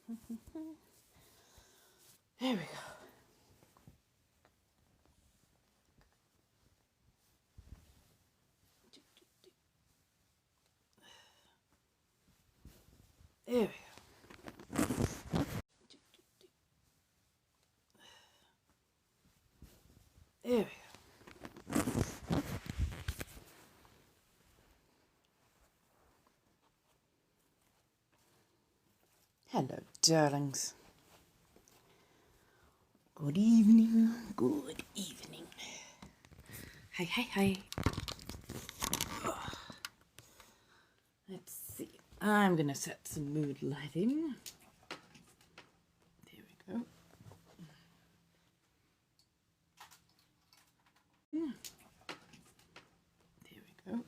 There we go. There we go. There we go. Hello, darlings. Good evening. Good evening. Hi, hi, hi. Let's see. I'm gonna set some mood lighting. There we go. There we go.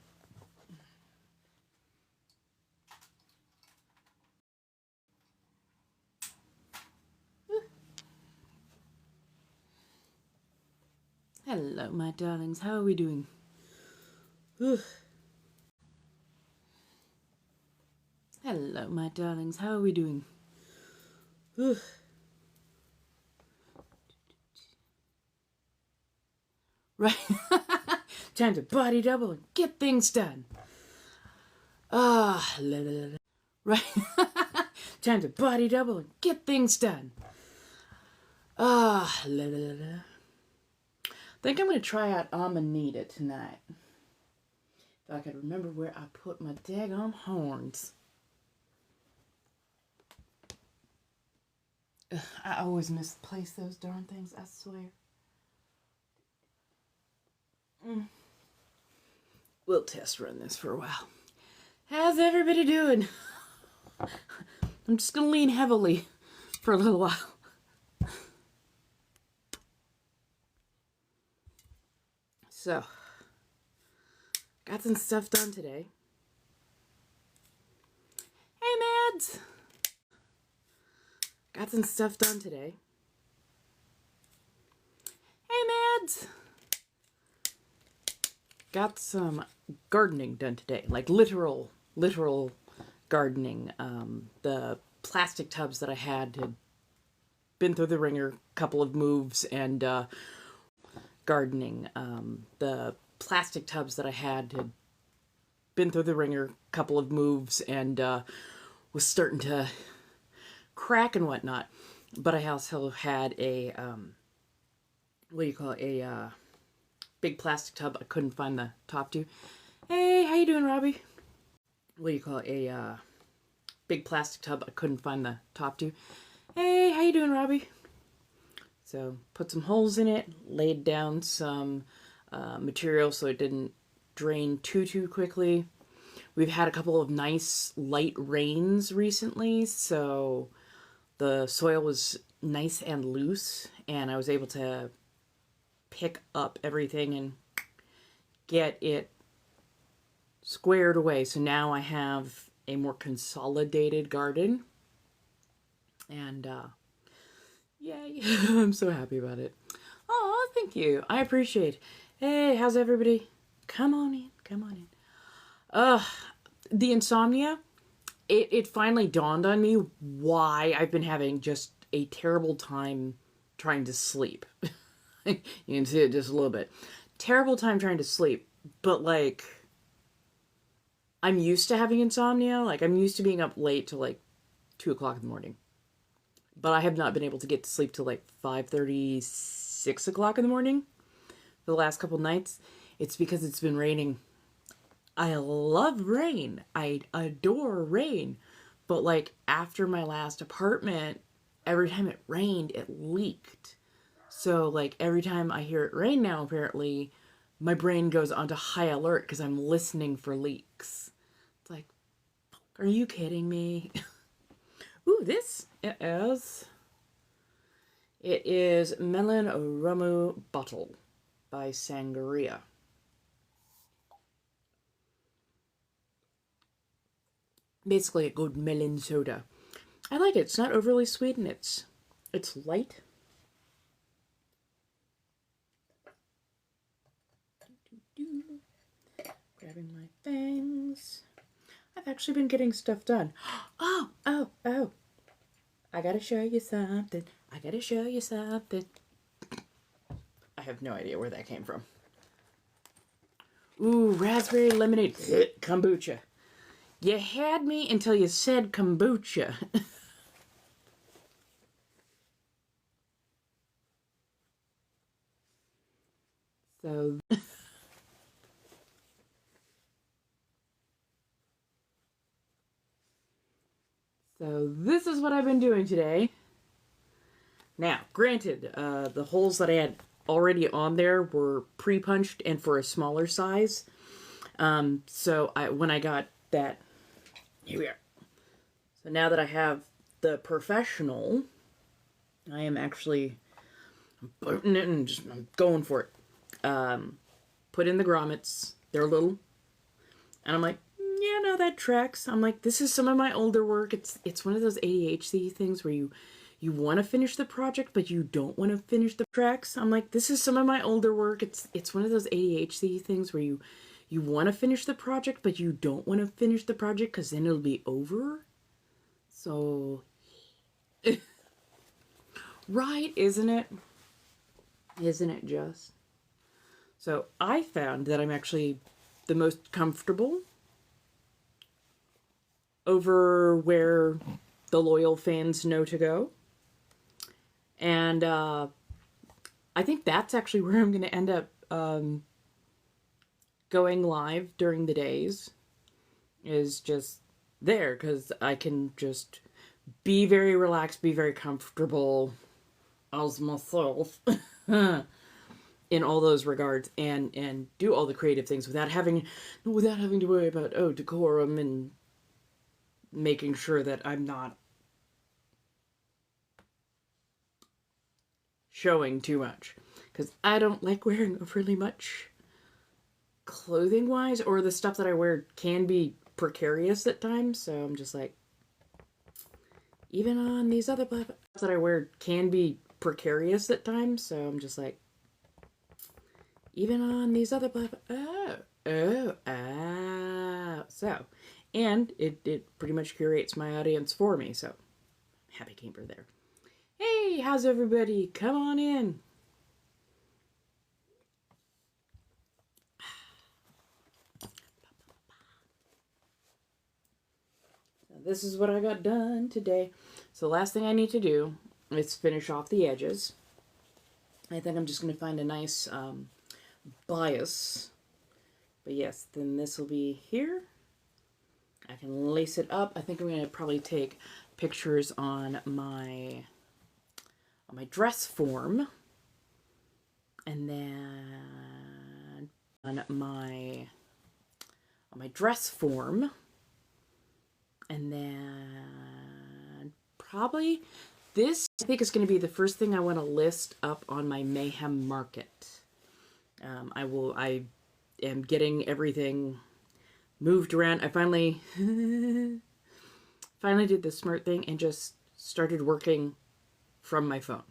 Hello, my darlings. How are we doing? Hello, my darlings. How are we doing? Right. Time to body double and get things done. Ah, la, la, la. Right. Time to body double and get things done. Ah, la, la, la. I think I'm going to try out Amanita tonight. If I could remember where I put my daggone horns. Ugh, I always misplace those darn things, I swear. We'll test run this for a while. How's everybody doing? I'm just going to lean heavily for a little while. So, got some stuff done today. Hey, Mads! Got some stuff done today. Hey, Mads! Got some gardening done today. Like literal gardening. The plastic tubs that I had been through the ringer, couple of moves, and gardening. The plastic tubs that I had been through the ringer, couple of moves, and was starting to crack and whatnot. But I also had a what do you call it? A big plastic tub I couldn't find the top to. Hey, how you doing, Robbie? What do you call it? A big plastic tub I couldn't find the top to. Hey, how you doing, Robbie? So put some holes in it, laid down some material so it didn't drain too quickly. We've had a couple of nice light rains recently, so the soil was nice and loose, and I was able to pick up everything and get it squared away. So now I have a more consolidated garden, and yay, I'm so happy about it. Oh, thank you. I appreciate it. Hey, how's everybody? Come on in. Come on in. The insomnia, it finally dawned on me why I've been having just a terrible time trying to sleep. You can see it just a little bit. Terrible time trying to sleep. But, like, I'm used to having insomnia. Like, I'm used to being up late till, like, 2 o'clock in the morning. But I have not been able to get to sleep till, like, 5:30, 6 o'clock in the morning for the last couple nights. It's because it's been raining. I love rain. I adore rain. But, like, after my last apartment, every time it rained, it leaked. So, like, every time I hear it rain now, apparently, my brain goes onto high alert because I'm listening for leaks. It's like, are you kidding me? Ooh, this is... It is Melon Ramu Bottle by Sangria. Basically a good melon soda. I like it. It's not overly sweet and it's light. Grabbing my things. I've actually been getting stuff done. Oh. I gotta show you something. I gotta show you something. I have no idea where that came from. Ooh, raspberry lemonade. Kombucha. You had me until you said kombucha. So... So this is what I've been doing today. Now, granted, the holes that I had already on there were pre-punched and for a smaller size. So when I got that, here we are. So now that I have the professional, I am actually putting it and I'm going for it. Put in the grommets. They're little. And I'm like, yeah, no, that tracks. I'm like, this is some of my older work. It's one of those ADHD things where you want to finish the project, but you don't want to finish the tracks. I'm like, this is some of my older work. It's one of those ADHD things where you want to finish the project, but you don't want to finish the project because then it'll be over. So, right, isn't it? Isn't it just? So I found that I'm actually the most comfortable over where the loyal fans know to go. And I think that's actually where I'm going to end up going live during the days, is just there, because I can just be very relaxed, be very comfortable as myself in all those regards, and do all the creative things without having to worry about decorum and making sure that I'm not showing too much, because I don't like wearing overly much clothing wise, or the stuff that I wear can be precarious at times. So I'm just like, even on these other stuff that I wear can be precarious at times. So I'm just like, even on these other so, and it pretty much curates my audience for me. So happy camper there. Hey, how's everybody? Come on in. This is what I got done today. So last thing I need to do is finish off the edges. I think I'm just going to find a nice bias. But yes, then this will be here. I can lace it up. I think I'm going to probably take pictures on my dress form. And then on my dress form. And then probably this, I think, is going to be the first thing I want to list up on my Mayhem Market. I am getting everything moved around. I finally did the smart thing and just started working from my phone.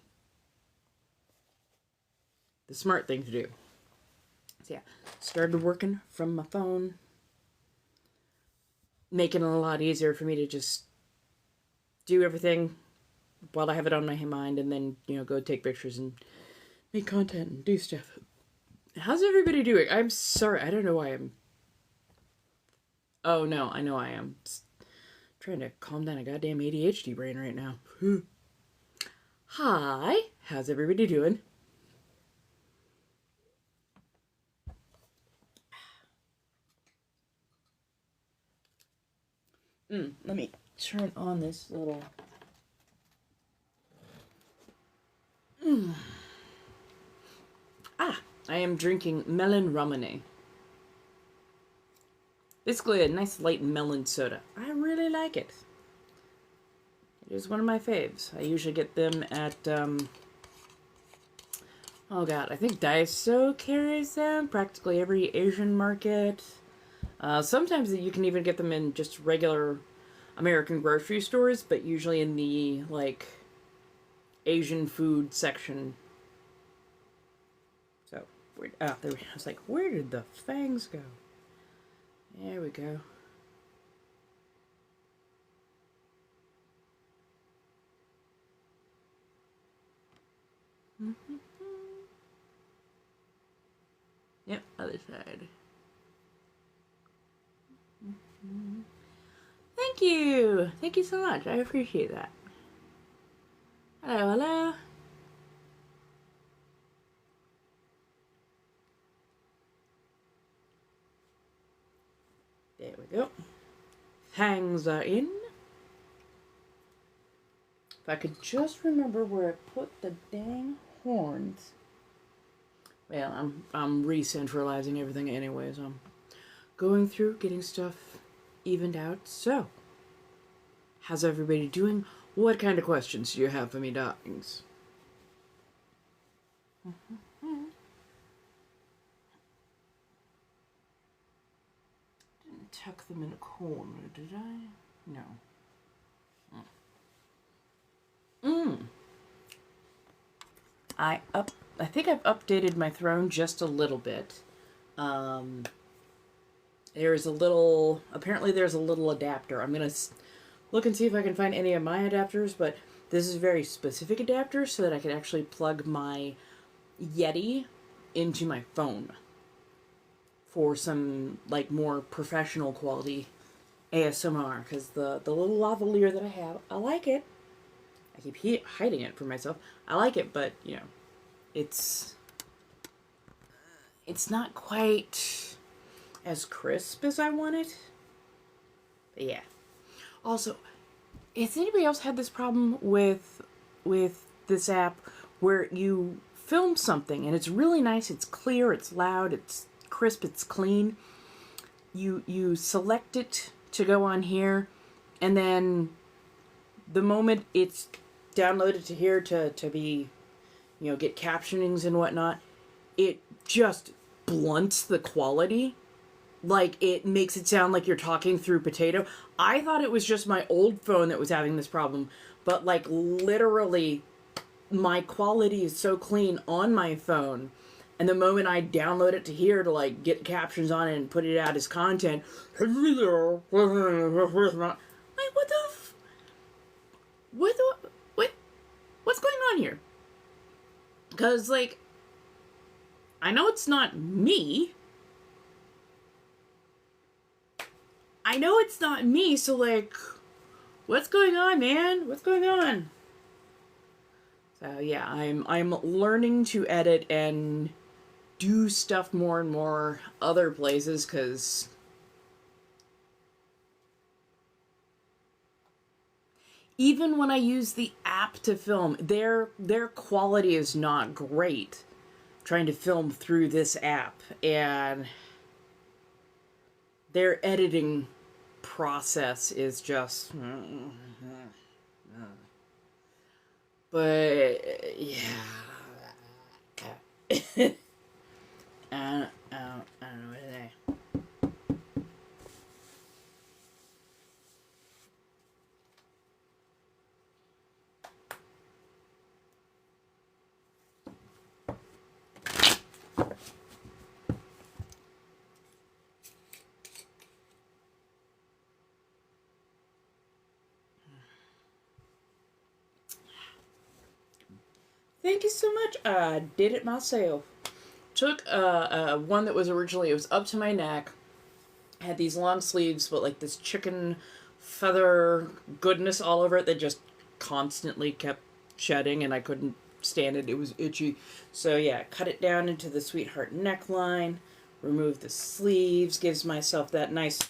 The smart thing to do. So yeah, started working from my phone, making it a lot easier for me to just do everything while I have it on my mind, and then, go take pictures and make content and do stuff. How's everybody doing? I'm sorry, I don't know why I'm... Oh, no, I know I am. Just trying to calm down a goddamn ADHD brain right now. Hi, how's everybody doing? Let me turn on this little... I am drinking melon ramune. Basically a nice light melon soda. I really like it. It is one of my faves. I usually get them at, oh god, I think Daiso carries them. Practically every Asian market. Sometimes you can even get them in just regular American grocery stores, but usually in the, Asian food section. So, there we go. I was like, where did the fangs go? There we go. Yep, other side. Thank you. Thank you so much. I appreciate that. Hello, hello. There we go. Hangs are in. If I could just remember where I put the dang horns. Well, I'm re-centralizing everything anyways. I'm going through, getting stuff evened out. So, how's everybody doing? What kind of questions do you have for me, darlings? Didn't tuck them in a corner, did I? No. I think I've updated my throne just a little bit. There's a little, apparently there's a little adapter. I'm going to look and see if I can find any of my adapters, but this is a very specific adapter so that I can actually plug my Yeti into my phone for some, like, more professional quality ASMR, because the little lavalier that I have, I like it. I keep hiding it from myself. I like it, but, you know, it's not quite as crisp as I want it. But yeah. Also, has anybody else had this problem with this app where you film something and it's really nice, it's clear, it's loud, it's crisp, it's clean. You select it to go on here, and then the moment it's downloaded to here to be, you know, get captionings and whatnot, it just blunts the quality. Like, it makes it sound like you're talking through potato. I thought it was just my old phone that was having this problem, but, like, literally, my quality is so clean on my phone, and the moment I download it to here to, like, get captions on it and put it out as content, like, what what's going on here? Because, like, I know it's not me. So, like, what's going on, man? What's going on? So, yeah, I'm learning to edit and do stuff more and more other places, because even when I use the app to film, their quality is not great. Trying to film through this app, and their editing process is just, but yeah, I don't know what to say. Thank you so much. I did it myself. Took one that was originally, it was up to my neck, had these long sleeves, but like this chicken feather goodness all over it that just constantly kept shedding, and I couldn't stand it. It was itchy. So yeah, cut it down into the sweetheart neckline, remove the sleeves, gives myself that nice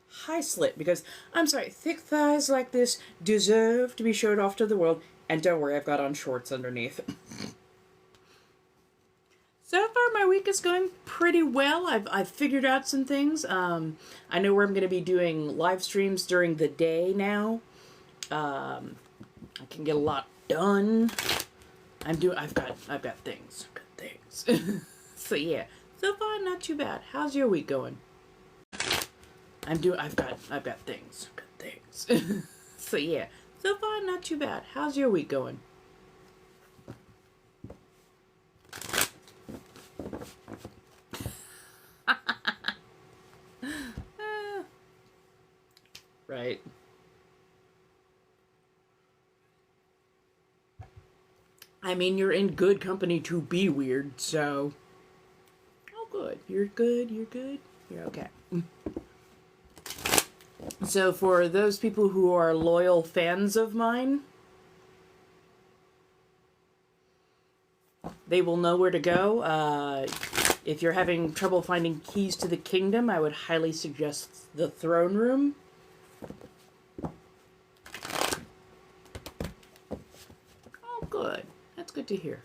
high slit, because, I'm sorry, thick thighs like this deserve to be showed off to the world. And don't worry, I've got on shorts underneath. So far, my week is going pretty well. I've figured out some things. I know where I'm going to be doing live streams during the day now. I can get a lot done. I've got things. So yeah, so far not too bad. How's your week going? I've got things. So yeah, so far not too bad. How's your week going? Right. I mean, you're in good company to be weird, so... Oh, good. You're good, you're good. You're okay. So for those people who are loyal fans of mine, they will know where to go. If you're having trouble finding keys to the kingdom, I would highly suggest the throne room. Oh, good. That's good to hear.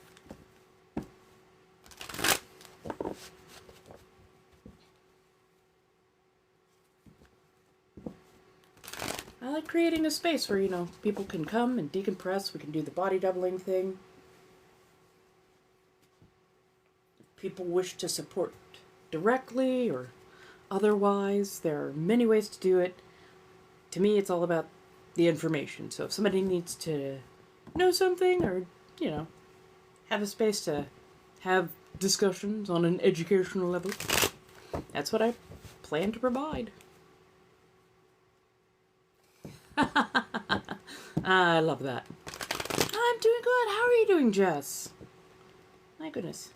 I like creating a space where, you know, people can come and decompress. We can do the body doubling thing. If people wish to support directly or otherwise, there are many ways to do it. To me, it's all about the information. So if somebody needs to know something or, you know, have a space to have discussions on an educational level, that's what I plan to provide. I love that. I'm doing good. How are you doing, Jess? My goodness.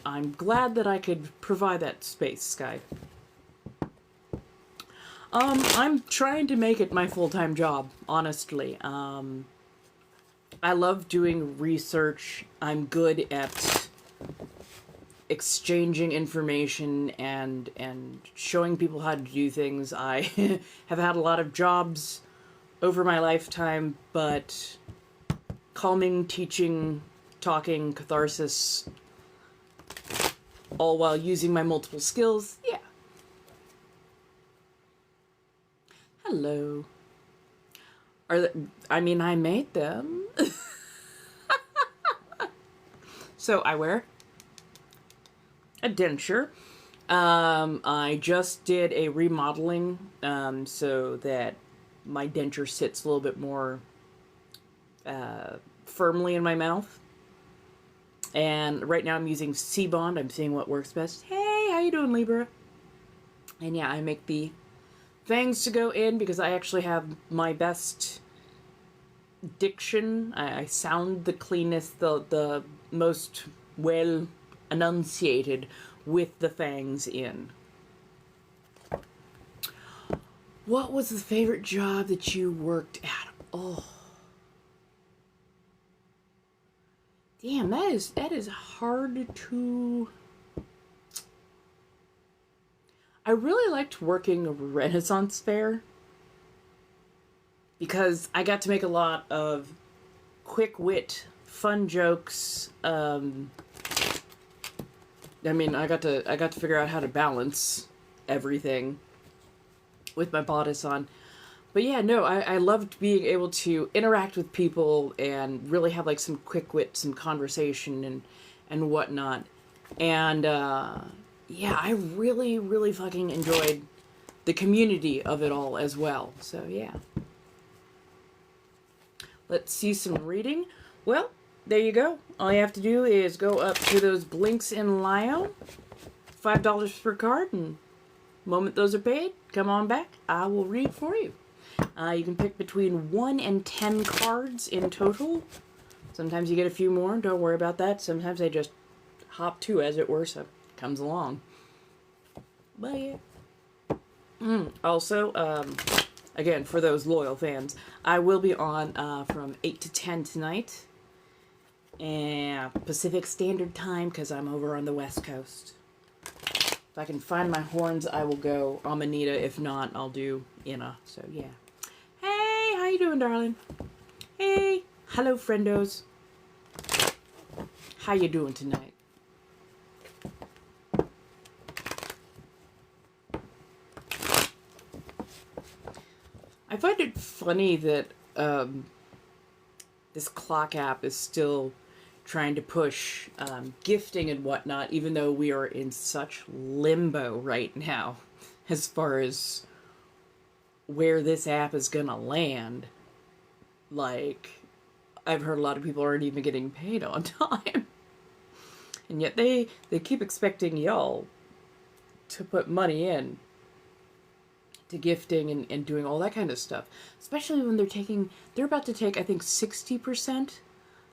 I'm glad that I could provide that space, Sky. I'm trying to make it my full-time job, honestly. I love doing research. I'm good at exchanging information and showing people how to do things. I have had a lot of jobs over my lifetime, but calming, teaching, talking, catharsis, all while using my multiple skills, yeah. Hello. I mean, I made them. So I wear a denture. I just did a remodeling so that my denture sits a little bit more firmly in my mouth. And right now I'm using C-Bond. I'm seeing what works best. Hey, how you doing, Libra? And yeah, I make the fangs to go in because I actually have my best diction. I sound the cleanest, the most well enunciated with the fangs in. What was the favorite job that you worked at? Oh. Damn, that is hard to... I really liked working a Renaissance fair because I got to make a lot of quick wit, fun jokes. I mean, I got to figure out how to balance everything with my bodice on. But yeah, no, I loved being able to interact with people and really have like some quick wit, some conversation and whatnot. And yeah, I really, really fucking enjoyed the community of it all as well. So yeah. Let's see some reading. Well, there you go. All you have to do is go up to those blinks in Lio. $5 per card, and the moment those are paid, come on back. I will read for you. You can pick between 1 and 10 cards in total. Sometimes you get a few more. Don't worry about that. Sometimes they just hop to, as it were, so it comes along. But yeah. Also, again, for those loyal fans, I will be on from 8 to 10 tonight. And Pacific Standard Time, because I'm over on the West Coast. If I can find my horns, I will go Amanita. If not, I'll do Inna. So, yeah. Hey, how you doing, darling? Hey, hello, friendos. How you doing tonight? I find it funny that this clock app is still trying to push gifting and whatnot, even though we are in such limbo right now as far as where this app is gonna land. Like, I've heard a lot of people aren't even getting paid on time. And yet they keep expecting y'all to put money in to gifting and doing all that kind of stuff. Especially when they're about to take, I think, 60%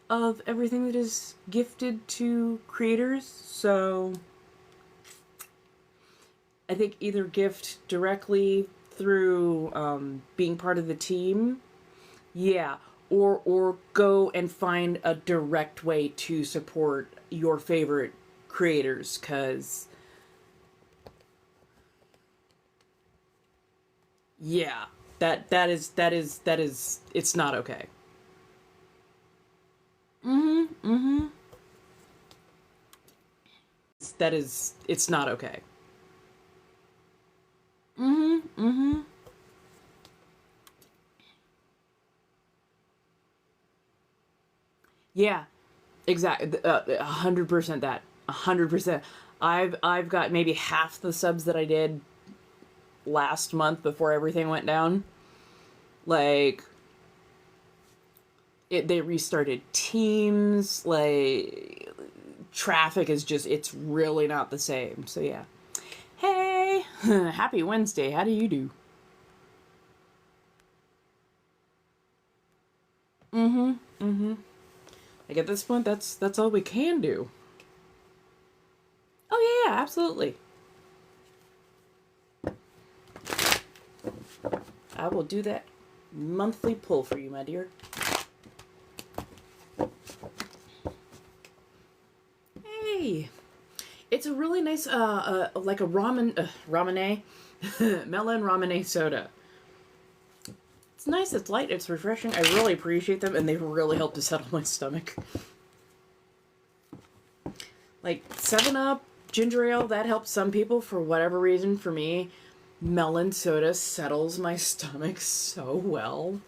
of everything that is gifted to creators. So I think either gift directly through being part of the team, yeah, or go and find a direct way to support your favorite creators, because yeah, that is it's not okay. Mm-hmm. It's not okay. Mm-hmm. Yeah, exactly. 100% that. 100%. I've got maybe half the subs that I did last month before everything went down. Like, they restarted teams. Like, traffic is just, it's really not the same. So yeah. Hey, happy Wednesday. How do you do? Mm-hmm. Mm-hmm. Like, at this point, that's all we can do. Oh yeah, yeah, absolutely. I will do that monthly pull for you, my dear. Hey, it's a really nice, like a ramene, melon ramene soda. It's nice, it's light, it's refreshing. I really appreciate them, and they really help to settle my stomach. Like, 7-Up, ginger ale, that helps some people for whatever reason. For me, melon soda settles my stomach so well.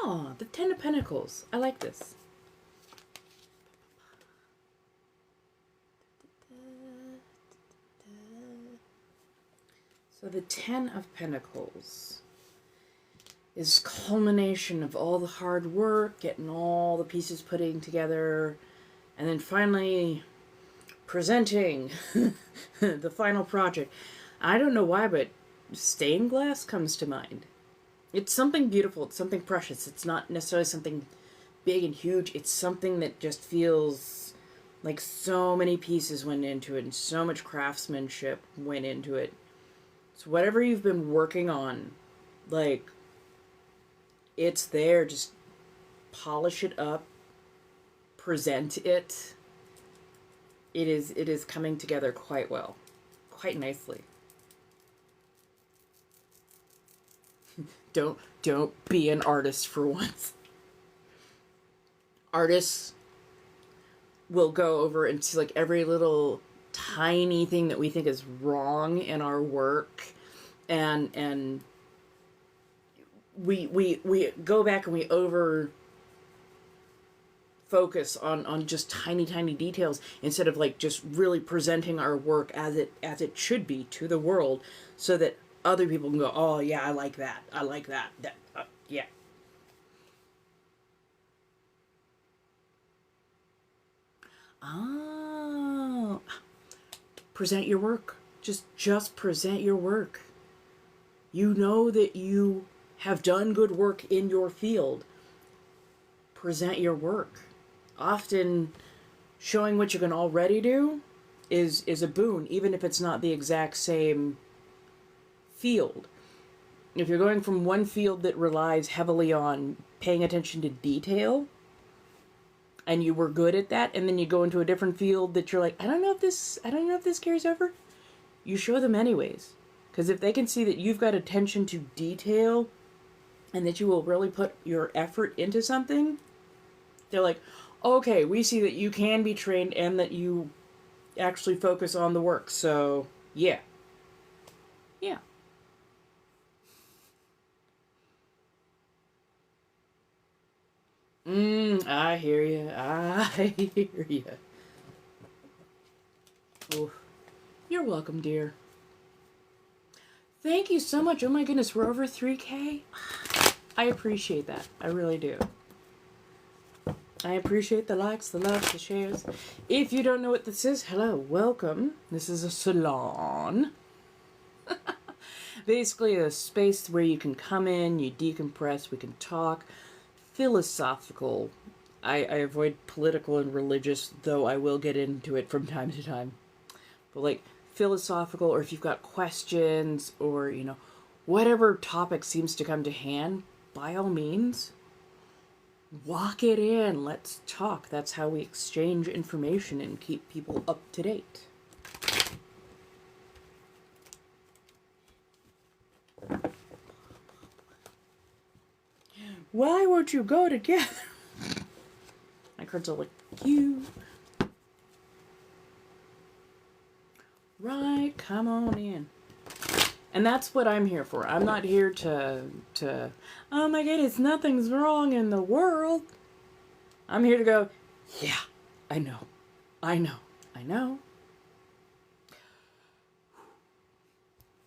Oh, the Ten of Pentacles. I like this. So the Ten of Pentacles is culmination of all the hard work, getting all the pieces putting together, and then finally presenting the final project. I don't know why, but stained glass comes to mind. It's something beautiful, it's something precious. It's not necessarily something big and huge. It's something that just feels like so many pieces went into it and so much craftsmanship went into it. So whatever you've been working on, like, it's there. Just polish it up, present it. It is coming together quite well, quite nicely. Don't be an artist for once. Artists will go over and see like every little tiny thing that we think is wrong in our work, and we go back and we over focus on just tiny details instead of like just really presenting our work as it should be to the world, so that other people can go, oh yeah, I like that, yeah. Oh, present your work. Just present your work. You know that you have done good work in your field. Present your work. Often showing what you can already do is a boon, even if it's not the exact same field. If you're going from one field that relies heavily on paying attention to detail, and you were good at that, and then you go into a different field that you're like, I don't know if this carries over, you show them anyways. Because if they can see that you've got attention to detail and that you will really put your effort into something, they're like, okay, we see that you can be trained and that you actually focus on the work. So, yeah. Yeah. I hear you. I hear you. Oh, you're welcome, dear. Thank you so much. Oh my goodness, we're over 3K. I appreciate that. I really do. I appreciate the likes, the loves, the shares. If you don't know what this is, hello, welcome. This is a salon. Basically a space where you can come in, you decompress, we can talk. Philosophical. I avoid political and religious, though I will get into it from time to time. But like philosophical, or if you've got questions, or whatever topic seems to come to hand, by all means, walk it in. Let's talk. That's how we exchange information and keep people up to date. Why won't you go together? My cards are like, you. Right, come on in. And that's what I'm here for. I'm not here to oh my goodness, nothing's wrong in the world. I'm here to go, yeah, I know.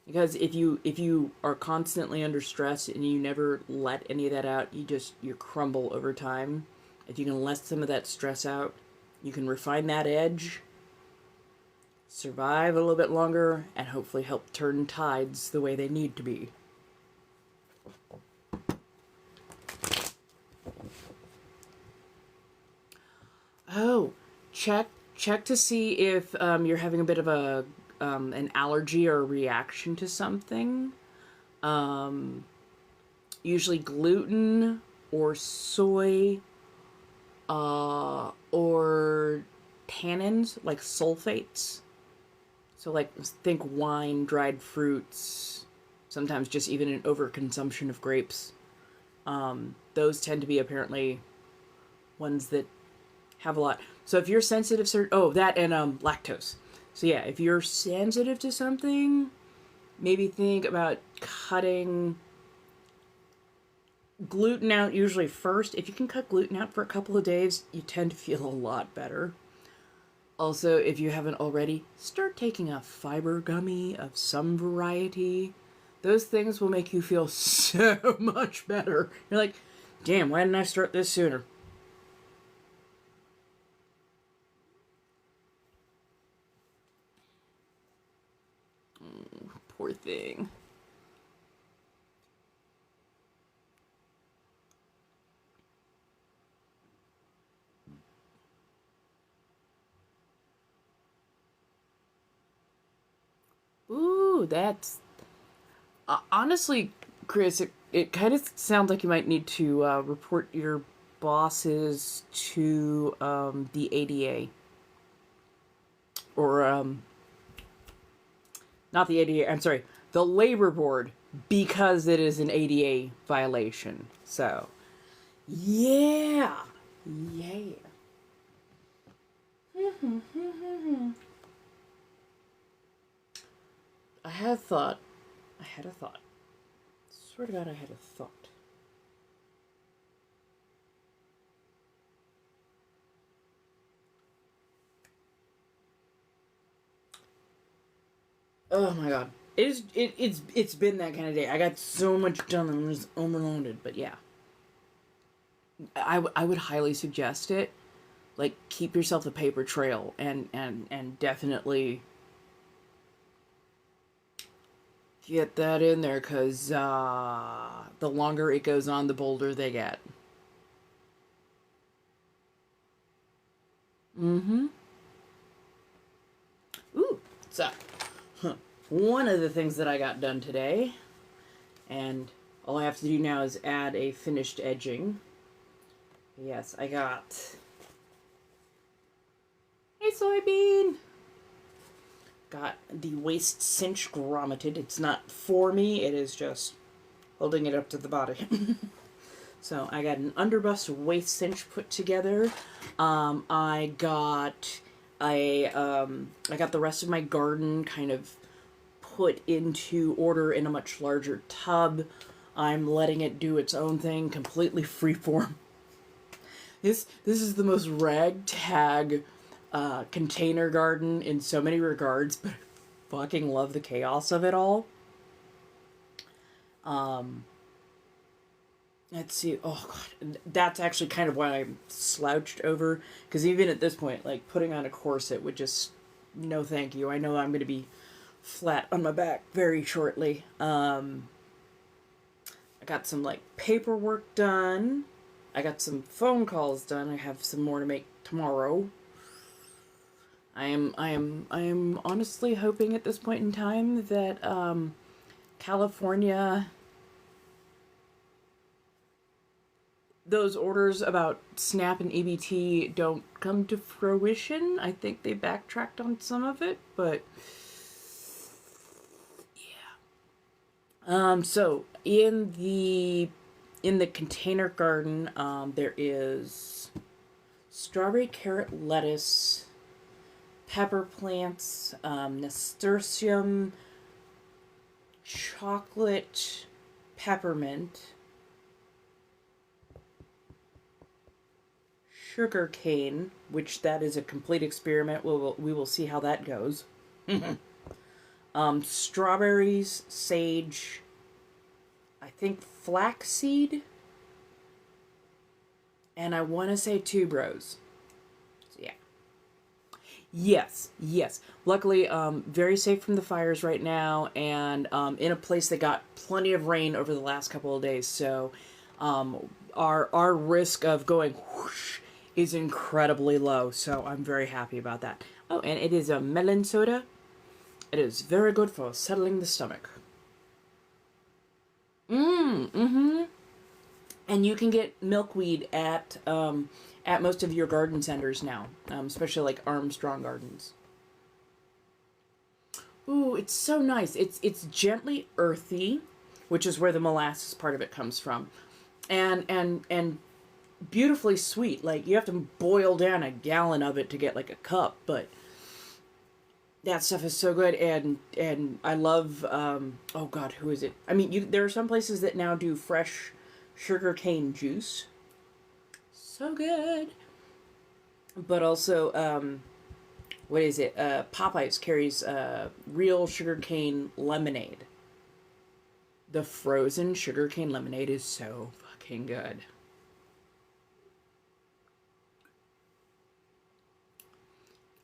Because if you are constantly under stress and you never let any of that out, you crumble over time. If you can let some of that stress out, you can refine that edge, survive a little bit longer, and hopefully help turn tides the way they need to be. Oh, check to see if you're having a bit of an allergy or a reaction to something. Usually gluten or soy, or tannins like sulfates. So like think wine, dried fruits, sometimes just even an overconsumption of grapes. Those tend to be apparently ones that have a lot. So if you're sensitive, that and lactose. So yeah, if you're sensitive to something, maybe think about cutting gluten out usually first. If you can cut gluten out for a couple of days, you tend to feel a lot better. Also, if you haven't already, start taking a fiber gummy of some variety. Those things will make you feel so much better. You're like, damn, why didn't I start this sooner? Poor thing. Ooh, that's... honestly, Chris, it kind of sounds like you might need to report your bosses to the ADA. Or, not the ADA, I'm sorry, the Labor Board, because it is an ADA violation. So, yeah. I had a thought. Swear to God, I had a thought. Oh my God. It's been that kind of day. I got so much done and I'm just overloaded. But yeah. I would highly suggest it. Like, keep yourself a paper trail and definitely get that in there, because the longer it goes on, the bolder they get. Ooh, so one of the things that I got done today, and all I have to do now is add a finished edging. Yes, I got... Hey, soybean! Got the waist cinch grommeted. It's not for me, it is just holding it up to the body. So I got an underbust waist cinch put together. I got the rest of my garden kind of put into order in a much larger tub. I'm letting it do its own thing, completely freeform. This is the most ragtag container garden in so many regards, but I fucking love the chaos of it all. Let's see. Oh god, that's actually kind of why I'm slouched over. Because even at this point, like putting on a corset would just no, thank you. I know I'm going to be flat on my back very shortly. I got some like paperwork done. I got some phone calls done. I have some more to make tomorrow. I am honestly hoping at this point in time that California, those orders about SNAP and EBT don't come to fruition. I think they backtracked on some of it, but so in the container garden, there is strawberry, carrot, lettuce, pepper plants, nasturtium, chocolate, peppermint, sugar cane, which that is a complete experiment. We will see how that goes. Strawberries, sage, I think flaxseed, and I want to say tuberose. So yeah. Yes. Luckily, very safe from the fires right now, and in a place that got plenty of rain over the last couple of days. So, our risk of going whoosh is incredibly low. So I'm very happy about that. Oh, and it is a melon soda. It is very good for settling the stomach. Mm-hmm. And you can get milkweed at most of your garden centers now, especially like Armstrong Gardens. Ooh, it's so nice. It's gently earthy, which is where the molasses part of it comes from, and beautifully sweet. Like you have to boil down a gallon of it to get like a cup, but that stuff is so good. And I love oh god, who is it? I mean, there are some places that now do fresh sugarcane juice. So good. But also, what is it? Popeyes carries real sugarcane lemonade. The frozen sugarcane lemonade is so fucking good.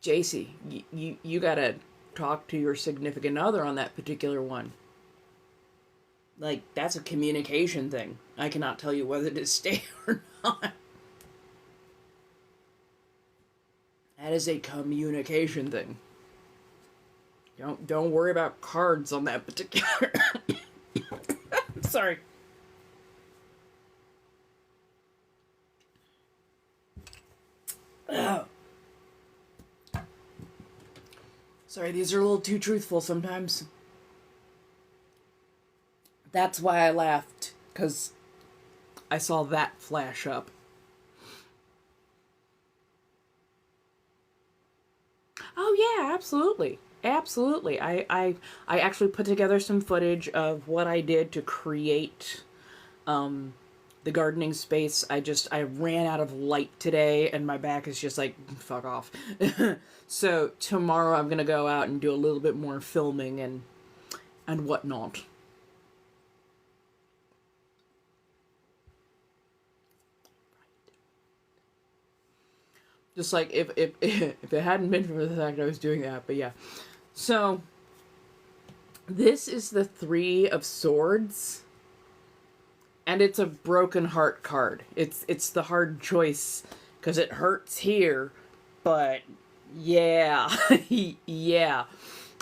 JC, you gotta talk to your significant other on that particular one. Like, that's a communication thing. I cannot tell you whether to stay or not. That is a communication thing. Don't worry about cards on that particular. Sorry. Oh. Sorry, these are a little too truthful sometimes. That's why I laughed, because I saw that flash up. Oh yeah, absolutely. Absolutely. I actually put together some footage of what I did to create the gardening space. I ran out of light today and my back is just like fuck off. So tomorrow I'm gonna go out and do a little bit more filming and whatnot. Just like if it hadn't been for the fact I was doing that, but yeah. So this is the Three of Swords, and it's a broken heart card. It's the hard choice because it hurts here, but yeah, yeah.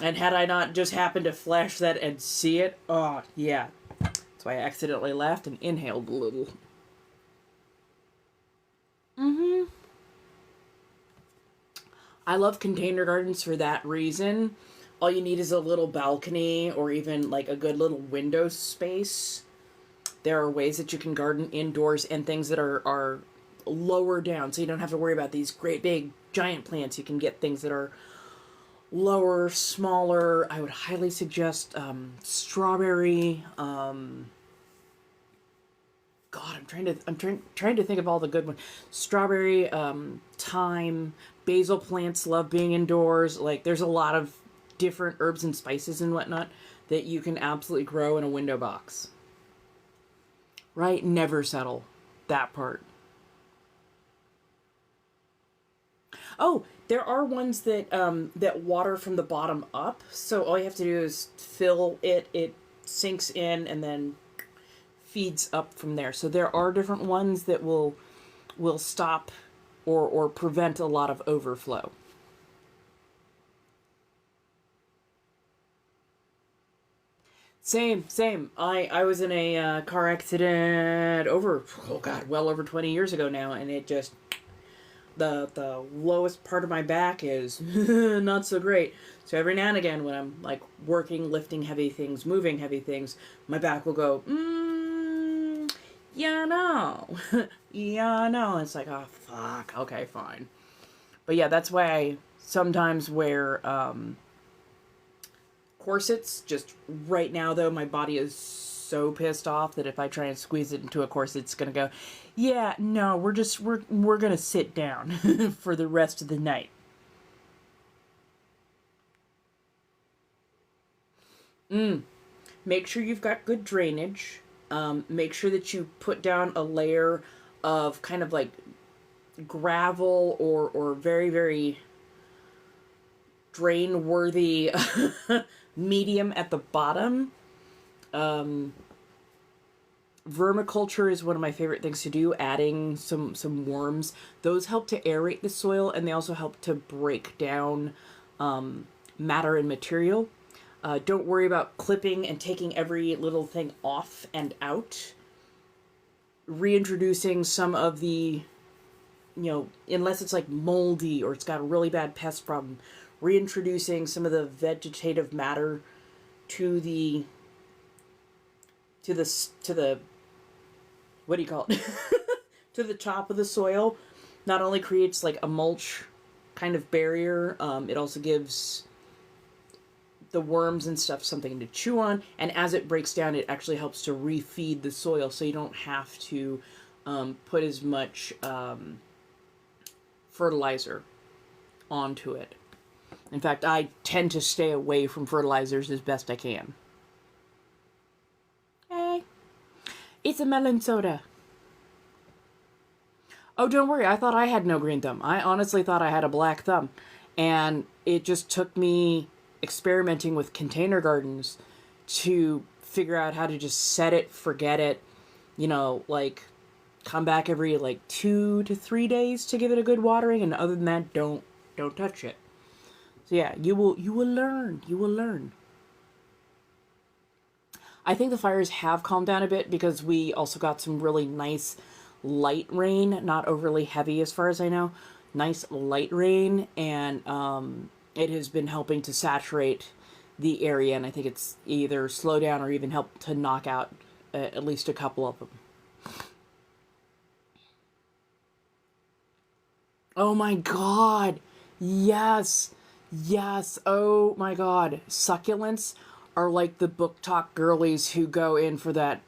And had I not just happened to flash that and see it, oh yeah. That's why I accidentally laughed and inhaled a little. Mm-hmm. I love container gardens for that reason. All you need is a little balcony or even like a good little window space. There are ways that you can garden indoors and things that are lower down, so you don't have to worry about these great big giant plants. You can get things that are lower, smaller. I would highly suggest strawberry. God, I'm trying to think of all the good ones. Strawberry, thyme, Basil plants love being indoors. Like, there's a lot of different herbs and spices and whatnot that you can absolutely grow in a window box. Right? Never settle. That part. Oh, there are ones that that water from the bottom up. So all you have to do is fill it. It sinks in and then feeds up from there. So there are different ones that will stop or prevent a lot of overflow. Same. I was in a car accident well over 20 years ago now, and it just the lowest part of my back is not so great. So every now and again, when I'm like working, lifting heavy things, moving heavy things, my back will go, yeah, no, yeah, no. It's like, oh fuck, okay, fine. But yeah, that's why I sometimes wear corsets. Just right now, though, my body is so pissed off that if I try and squeeze it into a corset, it's gonna go, yeah, no, we're gonna sit down for the rest of the night. Make sure you've got good drainage. Make sure that you put down a layer of kind of like gravel or very, very drain worthy medium at the bottom. Vermiculture is one of my favorite things to do, adding some worms. Those help to aerate the soil, and they also help to break down matter and material. Don't worry about clipping and taking every little thing off and out. Reintroducing some of the, unless it's like moldy or it's got a really bad pest problem, reintroducing some of the vegetative matter to the what do you call it? To the top of the soil, not only creates like a mulch kind of barrier, it also gives the worms and stuff something to chew on, and as it breaks down, it actually helps to refeed the soil, so you don't have to put as much fertilizer onto it. In fact, I tend to stay away from fertilizers as best I can. Hey, it's a melon soda. Oh, don't worry, I thought I had no green thumb. I honestly thought I had a black thumb, and it just took me experimenting with container gardens to figure out how to just set it, forget it, like come back every like 2 to 3 days to give it a good watering, and other than that, don't touch it. So yeah, you will learn. I think the fires have calmed down a bit because we also got some really nice light rain, not overly heavy as far as I know. Nice light rain, and it has been helping to saturate the area, and I think it's either slow down or even help to knock out at least a couple of them. Oh my god! Yes! Yes! Oh my god. Succulents are like the book talk girlies who go in for that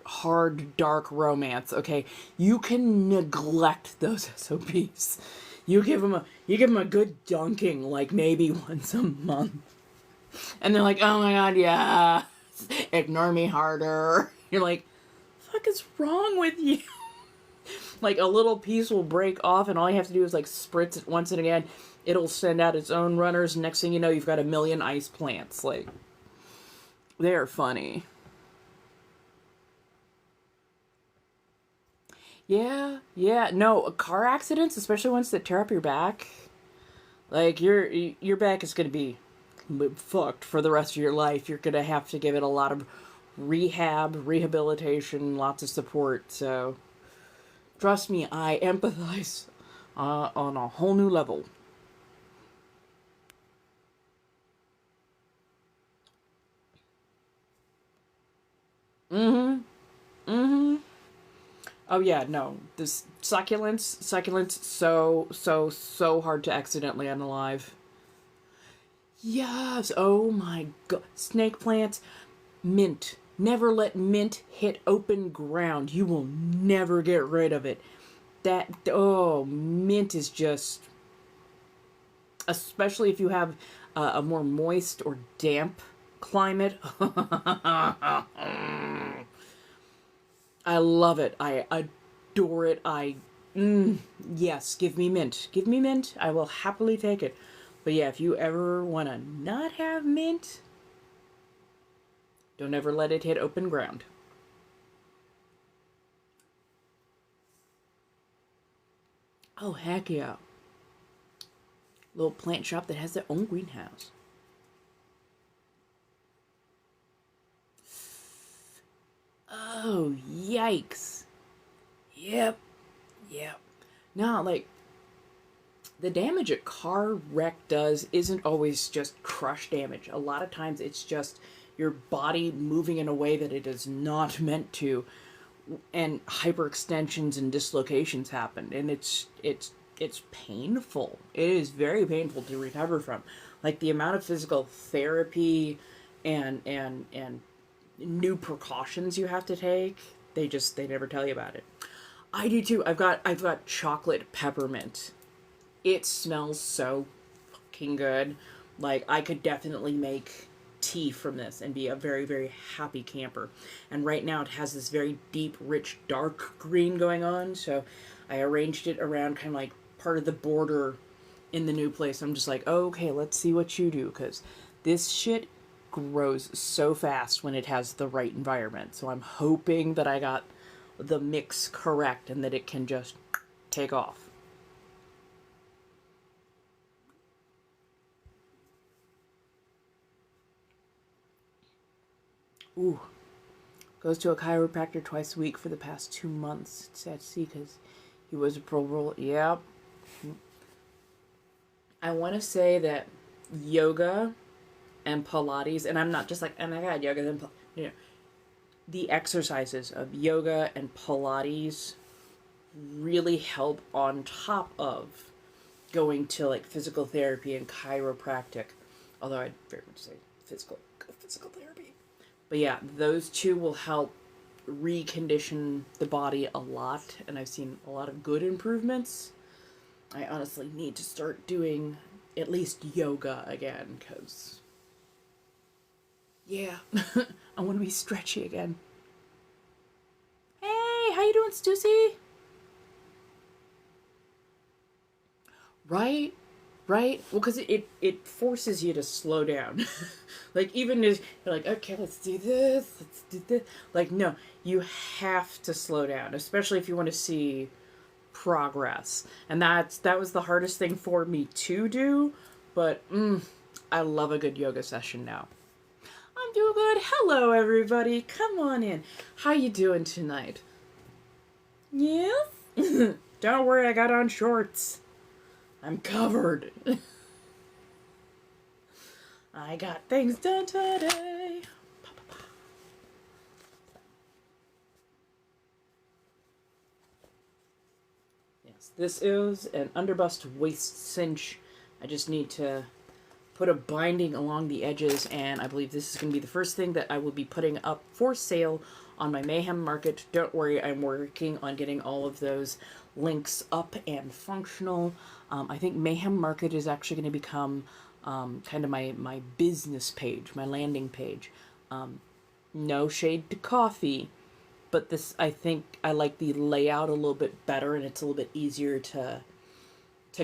hard, dark romance, okay? You can neglect those SOPs. You give them a good dunking, like maybe once a month. And they're like, oh my god, yeah, ignore me harder. You're like, fuck is wrong with you? Like, a little piece will break off, and all you have to do is like spritz it once and again. It'll send out its own runners. Next thing you know, you've got a million ice plants. Like, they're funny. Yeah, no, car accidents, especially ones that tear up your back, like, your back is going to be fucked for the rest of your life. You're going to have to give it a lot of rehabilitation, lots of support, so trust me, I empathize on a whole new level. Oh yeah, no. This succulents, so hard to accidentally unalive. Yes, oh my god. Snake plants, mint. Never let mint hit open ground. You will never get rid of it. Mint is just especially if you have a more moist or damp climate. I love it. I adore it. Yes, give me mint. Give me mint. I will happily take it. But yeah, if you ever want to not have mint, don't ever let it hit open ground. Oh, heck yeah. Little plant shop that has their own greenhouse. Oh, yikes. Yep. Yep. No, like, the damage a car wreck does isn't always just crush damage. A lot of times it's just your body moving in a way that it is not meant to, and hyperextensions and dislocations happen, and it's painful. It is very painful to recover from. Like the amount of physical therapy and new precautions you have to take, they never tell you about it. I do too. I've got chocolate peppermint. It smells so fucking good. Like I could definitely make tea from this and be a very, very happy camper. And right now it has this very deep, rich, dark green going on. So I arranged it around kind of like part of the border in the new place. I'm just like, okay, let's see what you do. Because this shit grows so fast when it has the right environment. So I'm hoping that I got the mix correct and that it can just take off. Ooh. Goes to a chiropractor twice a week for the past 2 months. It's sad to see because he was a Pro Bowl. Yep. I want to say that yoga and Pilates, and I'm not just like, oh my god, yoga, then, you know, the exercises of yoga and Pilates really help on top of going to like physical therapy and chiropractic. Although I'd very much say physical therapy. But yeah, those two will help recondition the body a lot, and I've seen a lot of good improvements. I honestly need to start doing at least yoga again, because yeah, I want to be stretchy again. Hey, how you doing, Stussy? Right? Right? Well, because it forces you to slow down. Like, even as you're like, okay, let's do this, let's do this. Like, no, you have to slow down, especially if you want to see progress. And that was the hardest thing for me to do, but I love a good yoga session now. I'm doing good. Hello, everybody. Come on in. How you doing tonight? Yes? Don't worry, I got on shorts. I'm covered. I got things done today. Yes, this is an underbust waist cinch. I just need to put a binding along the edges, and I believe this is going to be the first thing that I will be putting up for sale on my Mayhem Market. Don't worry, I'm working on getting all of those links up and functional. I think Mayhem Market is actually going to become kind of my business page, my landing page. No shade to coffee, but this, I think I like the layout a little bit better, and it's a little bit easier to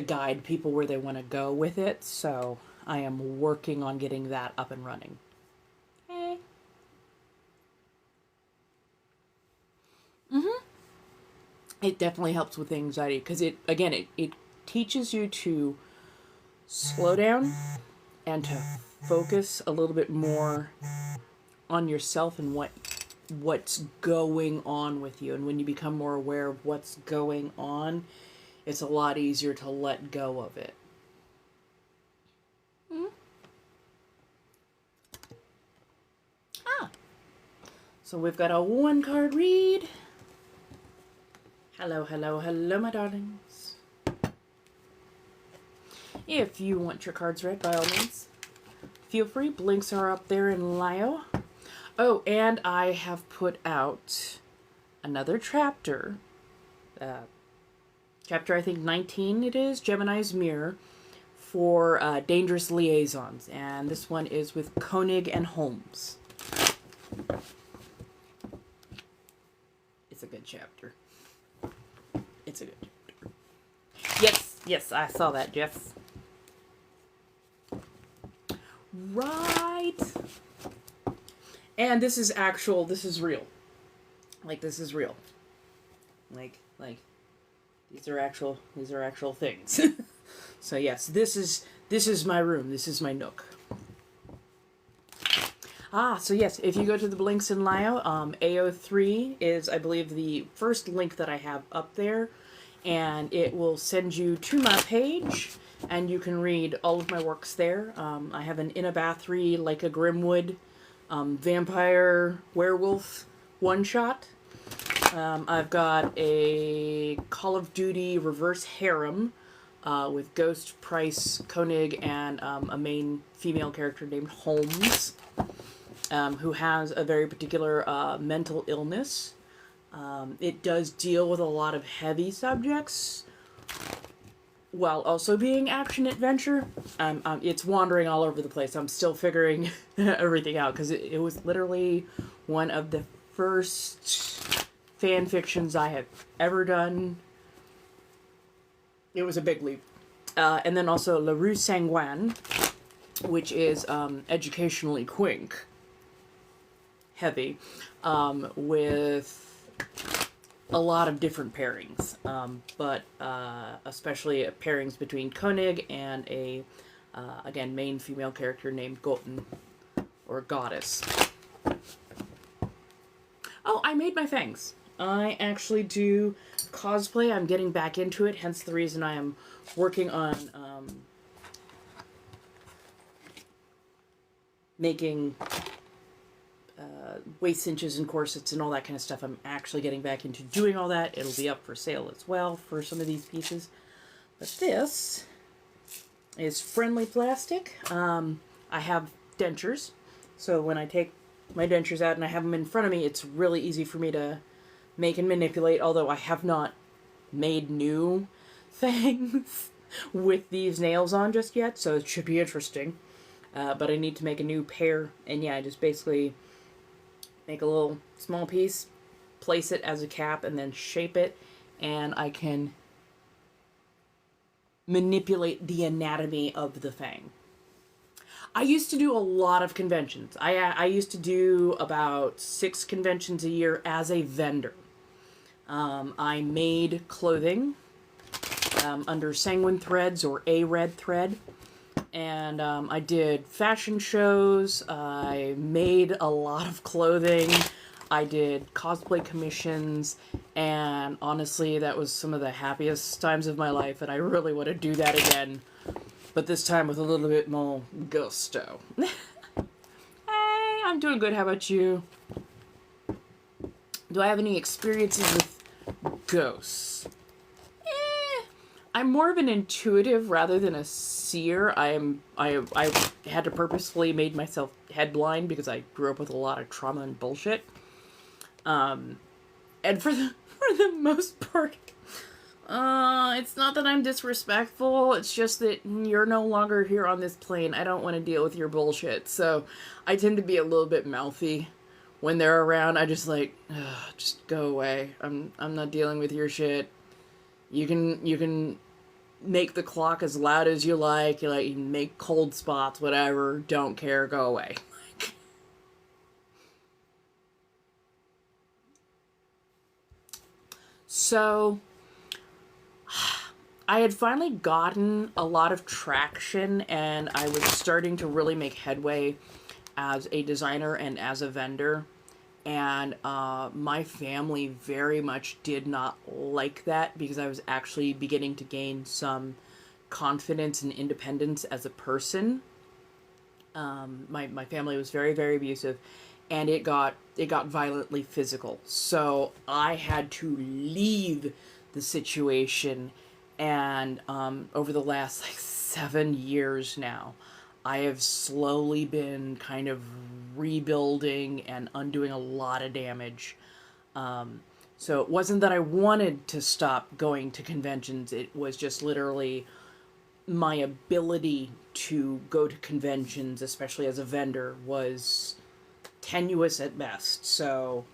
guide people where they want to go with it. So I am working on getting that up and running. Hey. It definitely helps with anxiety because it teaches you to slow down and to focus a little bit more on yourself and what's going on with you. And when you become more aware of what's going on, it's a lot easier to let go of it. So we've got a 1-card read. Hello, hello, hello, my darlings. If you want your cards read, by all means, feel free. Links are up there in Lio. Oh, and I have put out another chapter. Chapter, I think, 19 it is, Gemini's Mirror, for Dangerous Liaisons, and this one is with Koenig and Holmes. It's a good chapter. It's a good chapter. Yes, I saw that, Jeff. Right. And this is real. Like, this is real. Like, these are actual things. So yes, this is my room. This is my nook. So yes, if you go to the links in Lio, AO3 is, I believe, the first link that I have up there, and it will send you to my page, and you can read all of my works there. I have an Inabathri, like a Grimwood, vampire werewolf one-shot. I've got a Call of Duty reverse harem with Ghost, Price, Koenig, and a main female character named Holmes, who has a very particular mental illness. It does deal with a lot of heavy subjects, while also being action-adventure. It's wandering all over the place. I'm still figuring everything out, because it was literally one of the first fan fictions I have ever done. It was a big leap. And then also La Rue Sanguine, which is educationally quink. Heavy. With a lot of different pairings. But especially pairings between Koenig and a, again, main female character named Goten, or Goddess. Oh, I made my fangs. I actually do cosplay. I'm getting back into it, hence the reason I am working on making waist cinches and corsets and all that kind of stuff. I'm actually getting back into doing all that. It'll be up for sale as well for some of these pieces. But this is friendly plastic. I have dentures, so when I take my dentures out and I have them in front of me, it's really easy for me to make and manipulate, although I have not made new things with these nails on just yet, so it should be interesting. But I need to make a new pair, and yeah, I just basically make a little small piece, place it as a cap, and then shape it, and I can manipulate the anatomy of the fang. I used to do a lot of conventions. I used to do about 6 conventions a year as a vendor. I made clothing under Sanguine Threads or A Red Thread. And I did fashion shows. I made a lot of clothing. I did cosplay commissions. And honestly, that was some of the happiest times of my life. And I really want to do that again. But this time with a little bit more gusto. Hey, I'm doing good. How about you? Do I have any experiences with ghosts? I'm more of an intuitive rather than a seer. I had to purposefully made myself head blind because I grew up with a lot of trauma and bullshit. And for the most part, it's not that I'm disrespectful. It's just that you're no longer here on this plane. I don't want to deal with your bullshit. So I tend to be a little bit mouthy when they're around. I just like, just go away. I'm not dealing with your shit. You can make the clock as loud as you like. You can make cold spots, whatever. Don't care. Go away. So, I had finally gotten a lot of traction, and I was starting to really make headway as a designer and as a vendor. And my family very much did not like that because I was actually beginning to gain some confidence and independence as a person. My family was very, very abusive, and it got violently physical. So I had to leave the situation, and over the last 7 years now, I have slowly been kind of rebuilding and undoing a lot of damage. So it wasn't that I wanted to stop going to conventions. It was just literally my ability to go to conventions, especially as a vendor, was tenuous at best. So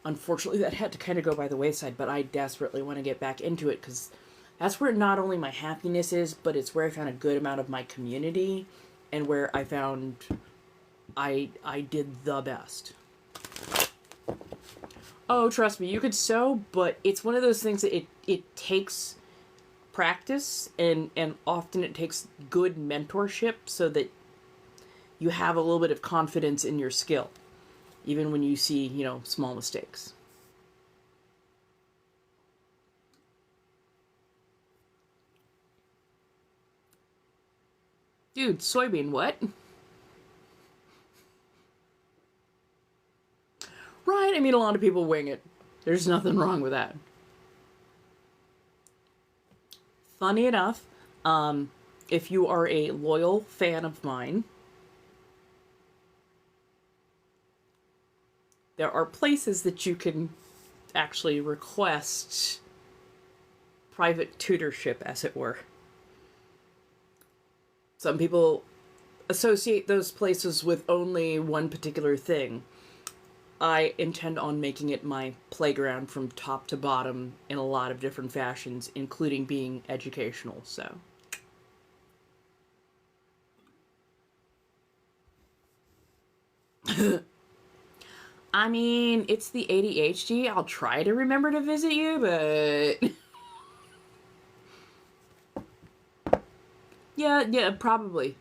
unfortunately that had to kind of go by the wayside, but I desperately want to get back into it because that's where not only my happiness is, but it's where I found a good amount of my community and where I found I did the best. Oh, trust me, you could sew, but it's one of those things that it takes practice, and often it takes good mentorship so that you have a little bit of confidence in your skill, even when you see, small mistakes. Dude, soybean, what? Right, I mean, a lot of people wing it. There's nothing wrong with that. Funny enough, if you are a loyal fan of mine, there are places that you can actually request private tutorship, as it were. Some people associate those places with only one particular thing. I intend on making it my playground from top to bottom in a lot of different fashions, including being educational, so. I mean, it's the ADHD. I'll try to remember to visit you, but... yeah, probably.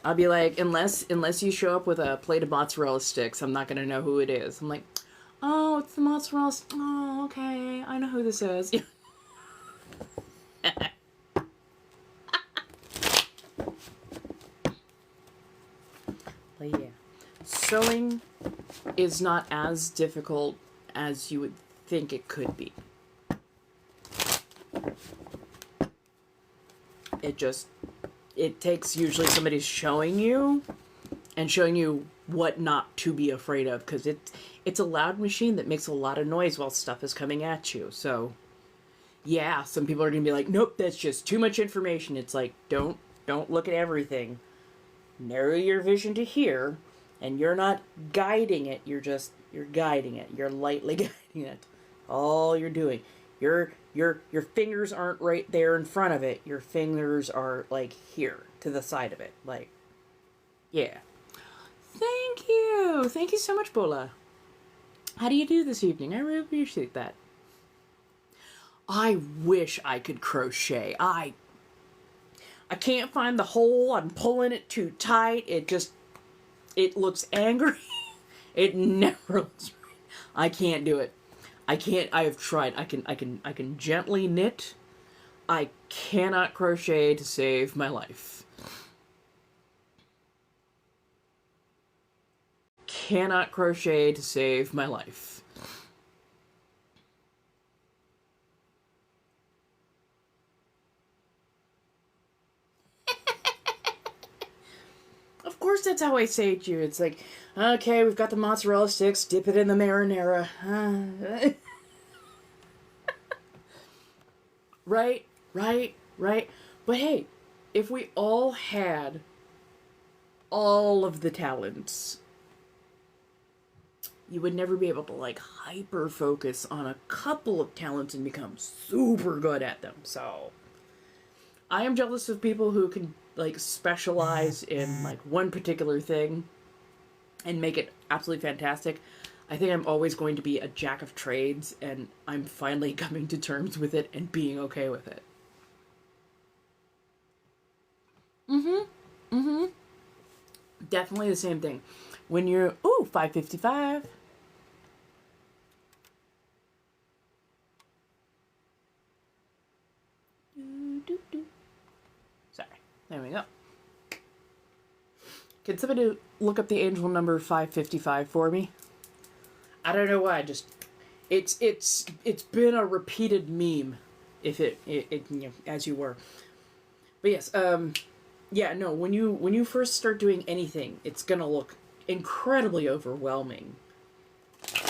I'll be like, unless you show up with a plate of mozzarella sticks, I'm not gonna know who it is. I'm like, oh, it's the mozzarella. Oh, okay, I know who this is. But yeah, sewing is not as difficult as you would think it could be. It takes usually somebody showing you what not to be afraid of, because it's a loud machine that makes a lot of noise while stuff is coming at you. So yeah, some people are gonna be like, nope, that's just too much information. It's like, don't look at everything. Narrow your vision to here, and you're not guiding it, you're guiding it. You're lightly guiding it. All you're doing. Your fingers aren't right there in front of it. Your fingers are like here to the side of it. Like, yeah. Thank you. Thank you so much, Bola. How do you do this evening? I really appreciate that. I wish I could crochet. I can't find the hole. I'm pulling it too tight. It looks angry. It never looks right. I can't do it. I have tried. I can gently knit. I cannot crochet to save my life. Cannot crochet to save my life. Of course that's how I say it to you. It's like, okay, we've got the mozzarella sticks, dip it in the marinara. Right. But hey, if we all had all of the talents, you would never be able to like hyper focus on a couple of talents and become super good at them. So I am jealous of people who can like specialize in like one particular thing and make it absolutely fantastic. I think I'm always going to be a jack of trades, and I'm finally coming to terms with it and being okay with it. Definitely the same thing. When you're, 5:55. Sorry. There we go. Can somebody look up the angel number 555 for me? I don't know why. It's been a repeated meme, if it as you were. But yes, yeah, no. When you first start doing anything, it's gonna look incredibly overwhelming.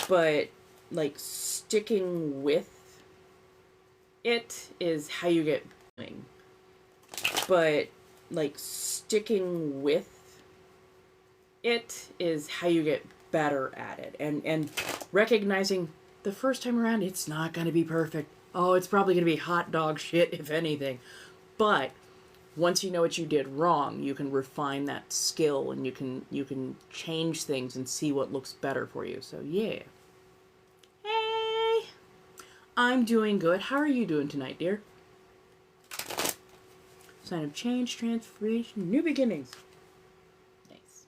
But like sticking with It is how you get going. But, like, sticking with it is how you get better at it. And recognizing the first time around, it's not going to be perfect. Oh, it's probably going to be hot dog shit, if anything. But once you know what you did wrong, you can refine that skill and you can change things and see what looks better for you. So, yeah. Hey! I'm doing good. How are you doing tonight, dear? Sign of change, transformation, new beginnings. Nice.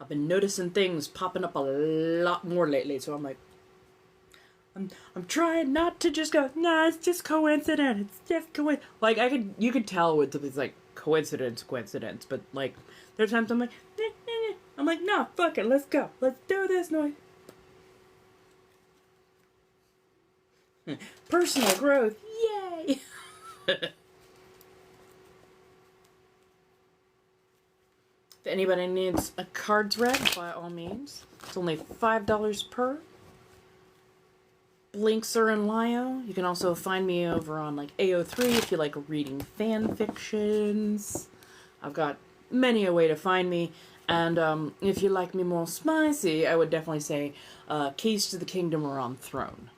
I've been noticing things popping up a lot more lately, so I'm like, I'm trying not to just go, nah, it's just coincidence. It's just coincidence. Like, you could tell when something's like coincidence, but like, there's times I'm like, I'm like, no, fuck it, let's go. Let's do this noise. Personal growth, yay! If anybody needs a cards read, by all means, it's only $5 per. Links are in Lio. You can also find me over on like AO3 if you like reading fan fictions. I've got many a way to find me. And if you like me more spicy, I would definitely say Keys to the Kingdom are on Throne.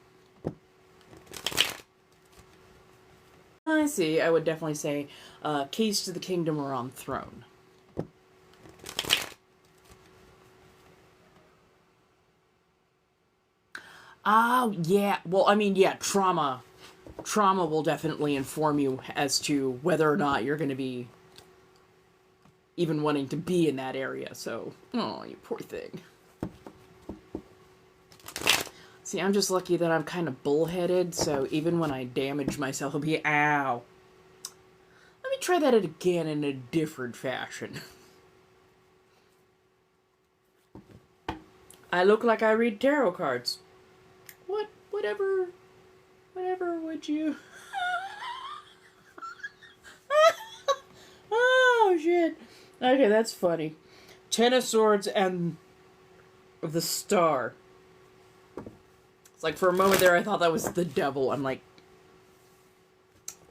Spicy, I would definitely say Keys to the Kingdom are on Throne. Oh, yeah. Well, I mean, yeah, trauma. Trauma will definitely inform you as to whether or not you're going to be even wanting to be in that area. So, oh, you poor thing. See, I'm just lucky that I'm kind of bullheaded, so even when I damage myself, I'll be, ow. Let me try that again in a different fashion. I look like I read tarot cards. Whatever would you... Oh, shit. Okay, that's funny. Ten of Swords and the Star. It's like, for a moment there, I thought that was the devil. I'm like,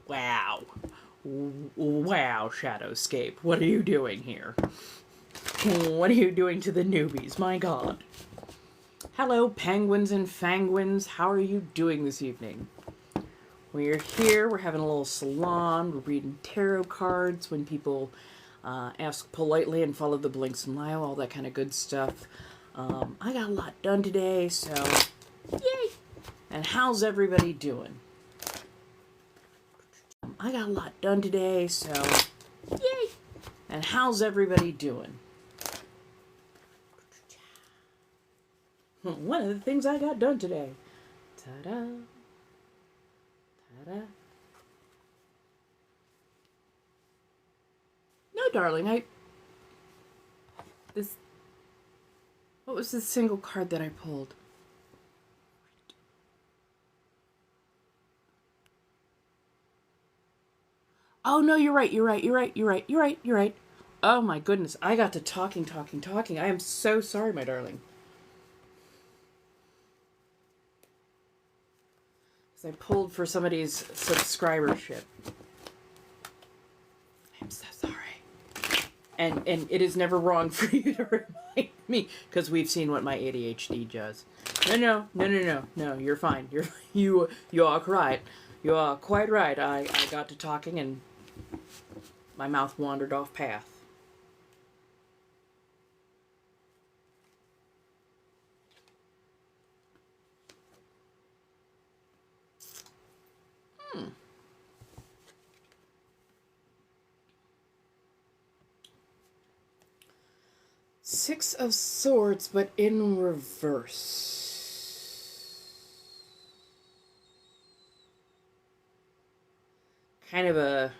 wow. Wow, Shadowscape. What are you doing here? What are you doing to the newbies? My God. Hello, penguins and fanguins. How are you doing this evening? We're here. We're having a little salon. We're reading tarot cards when people ask politely and follow the blinks and Lio, all that kind of good stuff. I got a lot done today, so yay! And how's everybody doing? I got a lot done today, so yay! And how's everybody doing? One of the things I got done today. Ta-da. Ta-da. No, darling, what was this single card that I pulled? Oh, no, you're right. Oh, my goodness. I got to talking. I am so sorry, my darling. I pulled for somebody's subscribership. I'm so sorry. And it is never wrong for you to remind me, because we've seen what my ADHD does. No, you're fine. You are right. You are quite right. I got to talking and my mouth wandered off path. Six of Swords, but in reverse. Kind of a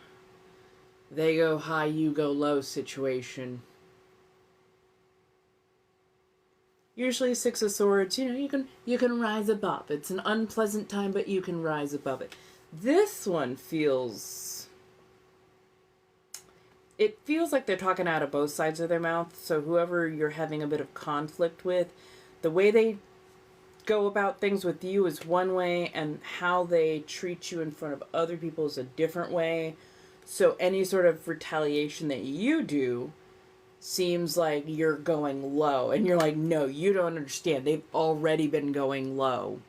they go high, you go low situation. Usually Six of Swords, you can rise above. It's an unpleasant time, but you can rise above it. This one feels like they're talking out of both sides of their mouth. So whoever you're having a bit of conflict with, the way they go about things with you is one way, and how they treat you in front of other people is a different way. So any sort of retaliation that you do seems like you're going low. And you're like, no, you don't understand. They've already been going low.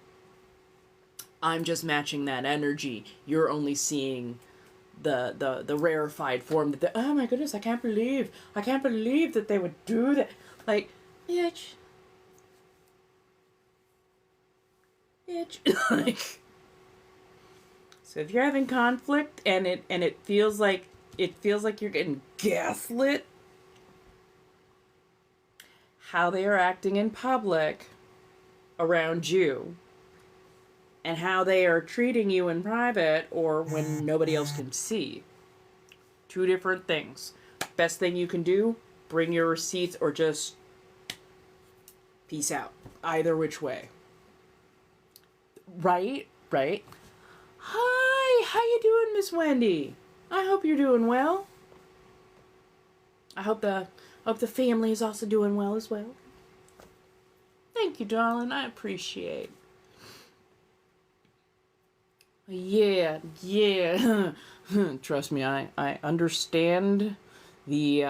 I'm just matching that energy. You're only seeing the rarefied form that oh my goodness, I can't believe that they would do that. Like, bitch. Like, so if you're having conflict and it feels like you're getting gaslit, how they are acting in public around you and how they are treating you in private or when nobody else can see. Two different things. Best thing you can do, bring your receipts or just peace out. Either which way. Right? Hi, how you doing, Miss Wendy? I hope you're doing well. I hope the family is also doing well as well. Thank you, darling. I appreciate. Yeah. Trust me, I understand the...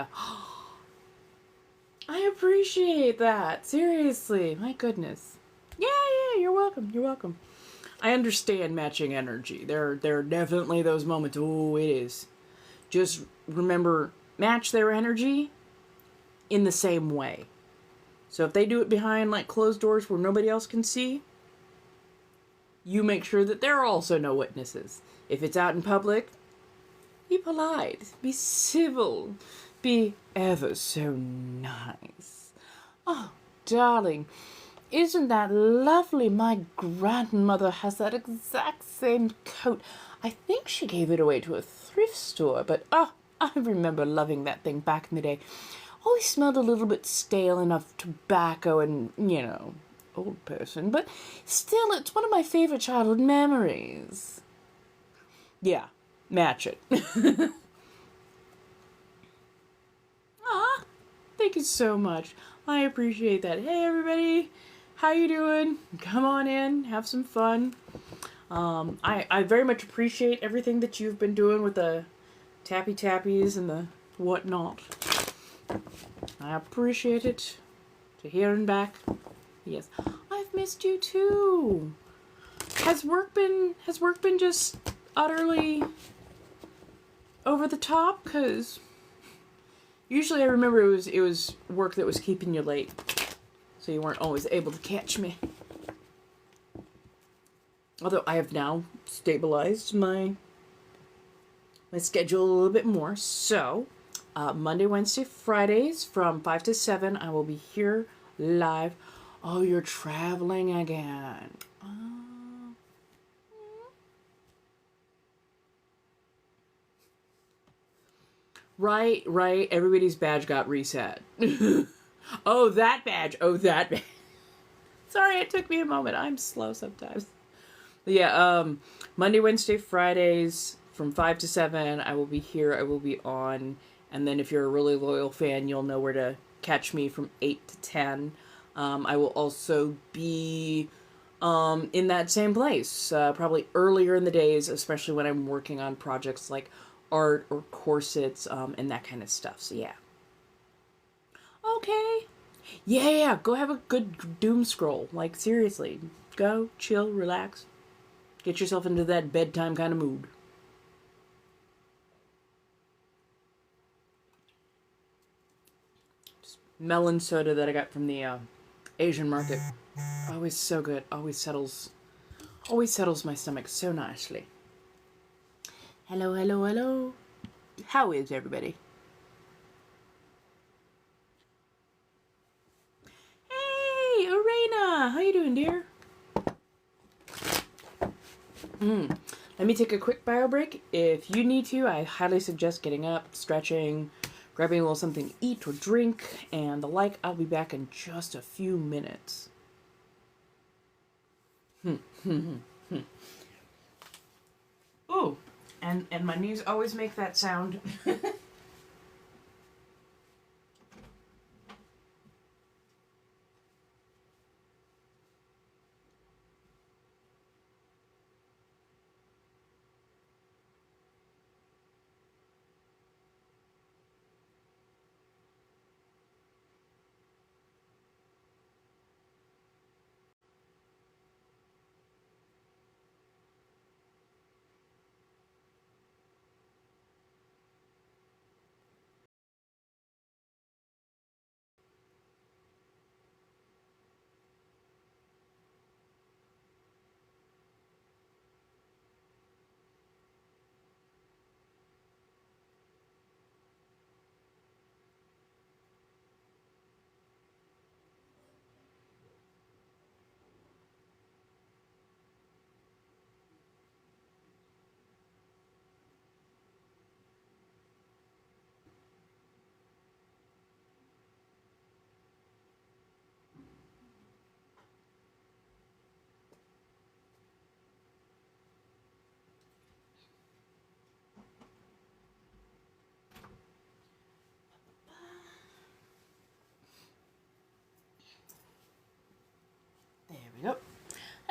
I appreciate that. Seriously. My goodness. Yeah, you're welcome. I understand matching energy. There are definitely those moments. Oh, it is. Just remember, match their energy in the same way. So if they do it behind like closed doors where nobody else can see, you make sure that there are also no witnesses. If it's out in public, be polite, be civil, be ever so nice. Oh, darling, isn't that lovely? My grandmother has that exact same coat. I think she gave it away to a thrift store, but I remember loving that thing back in the day. Always smelled a little bit stale and of tobacco and, old person, but still, it's one of my favorite childhood memories. Yeah, match it. Aw, thank you so much. I appreciate that. Hey, everybody. How you doing? Come on in. Have some fun. I very much appreciate everything that you've been doing with the tappy tappies and the whatnot. I appreciate it. To here and back. Yes. I've missed you too. Has work been just utterly over the top? 'Cause usually I remember it was work that was keeping you late. So you weren't always able to catch me. Although I have now stabilized my schedule a little bit more. So, Monday, Wednesday, Fridays from 5 to 7, I will be here live. Oh, you're traveling again. Right. Everybody's badge got reset. Oh, that badge. Sorry, it took me a moment. I'm slow sometimes. But yeah, Monday, Wednesday, Fridays from 5 to 7, I will be here. I will be on. And then if you're a really loyal fan, you'll know where to catch me from 8 to 10. I will also be in that same place, probably earlier in the days, especially when I'm working on projects like art or corsets and that kind of stuff. So yeah. Okay. Yeah, go have a good doom scroll. Like, seriously. Go, chill, relax. Get yourself into that bedtime kind of mood. Just melon soda that I got from the Asian market. Always so good. Always settles my stomach so nicely. Hello. How is everybody? Hey, Arena! How you doing, dear? Let me take a quick bio break. If you need to, I highly suggest getting up, stretching, grabbing a little something to eat or drink, and the like. I'll be back in just a few minutes. Ooh, and my knees always make that sound.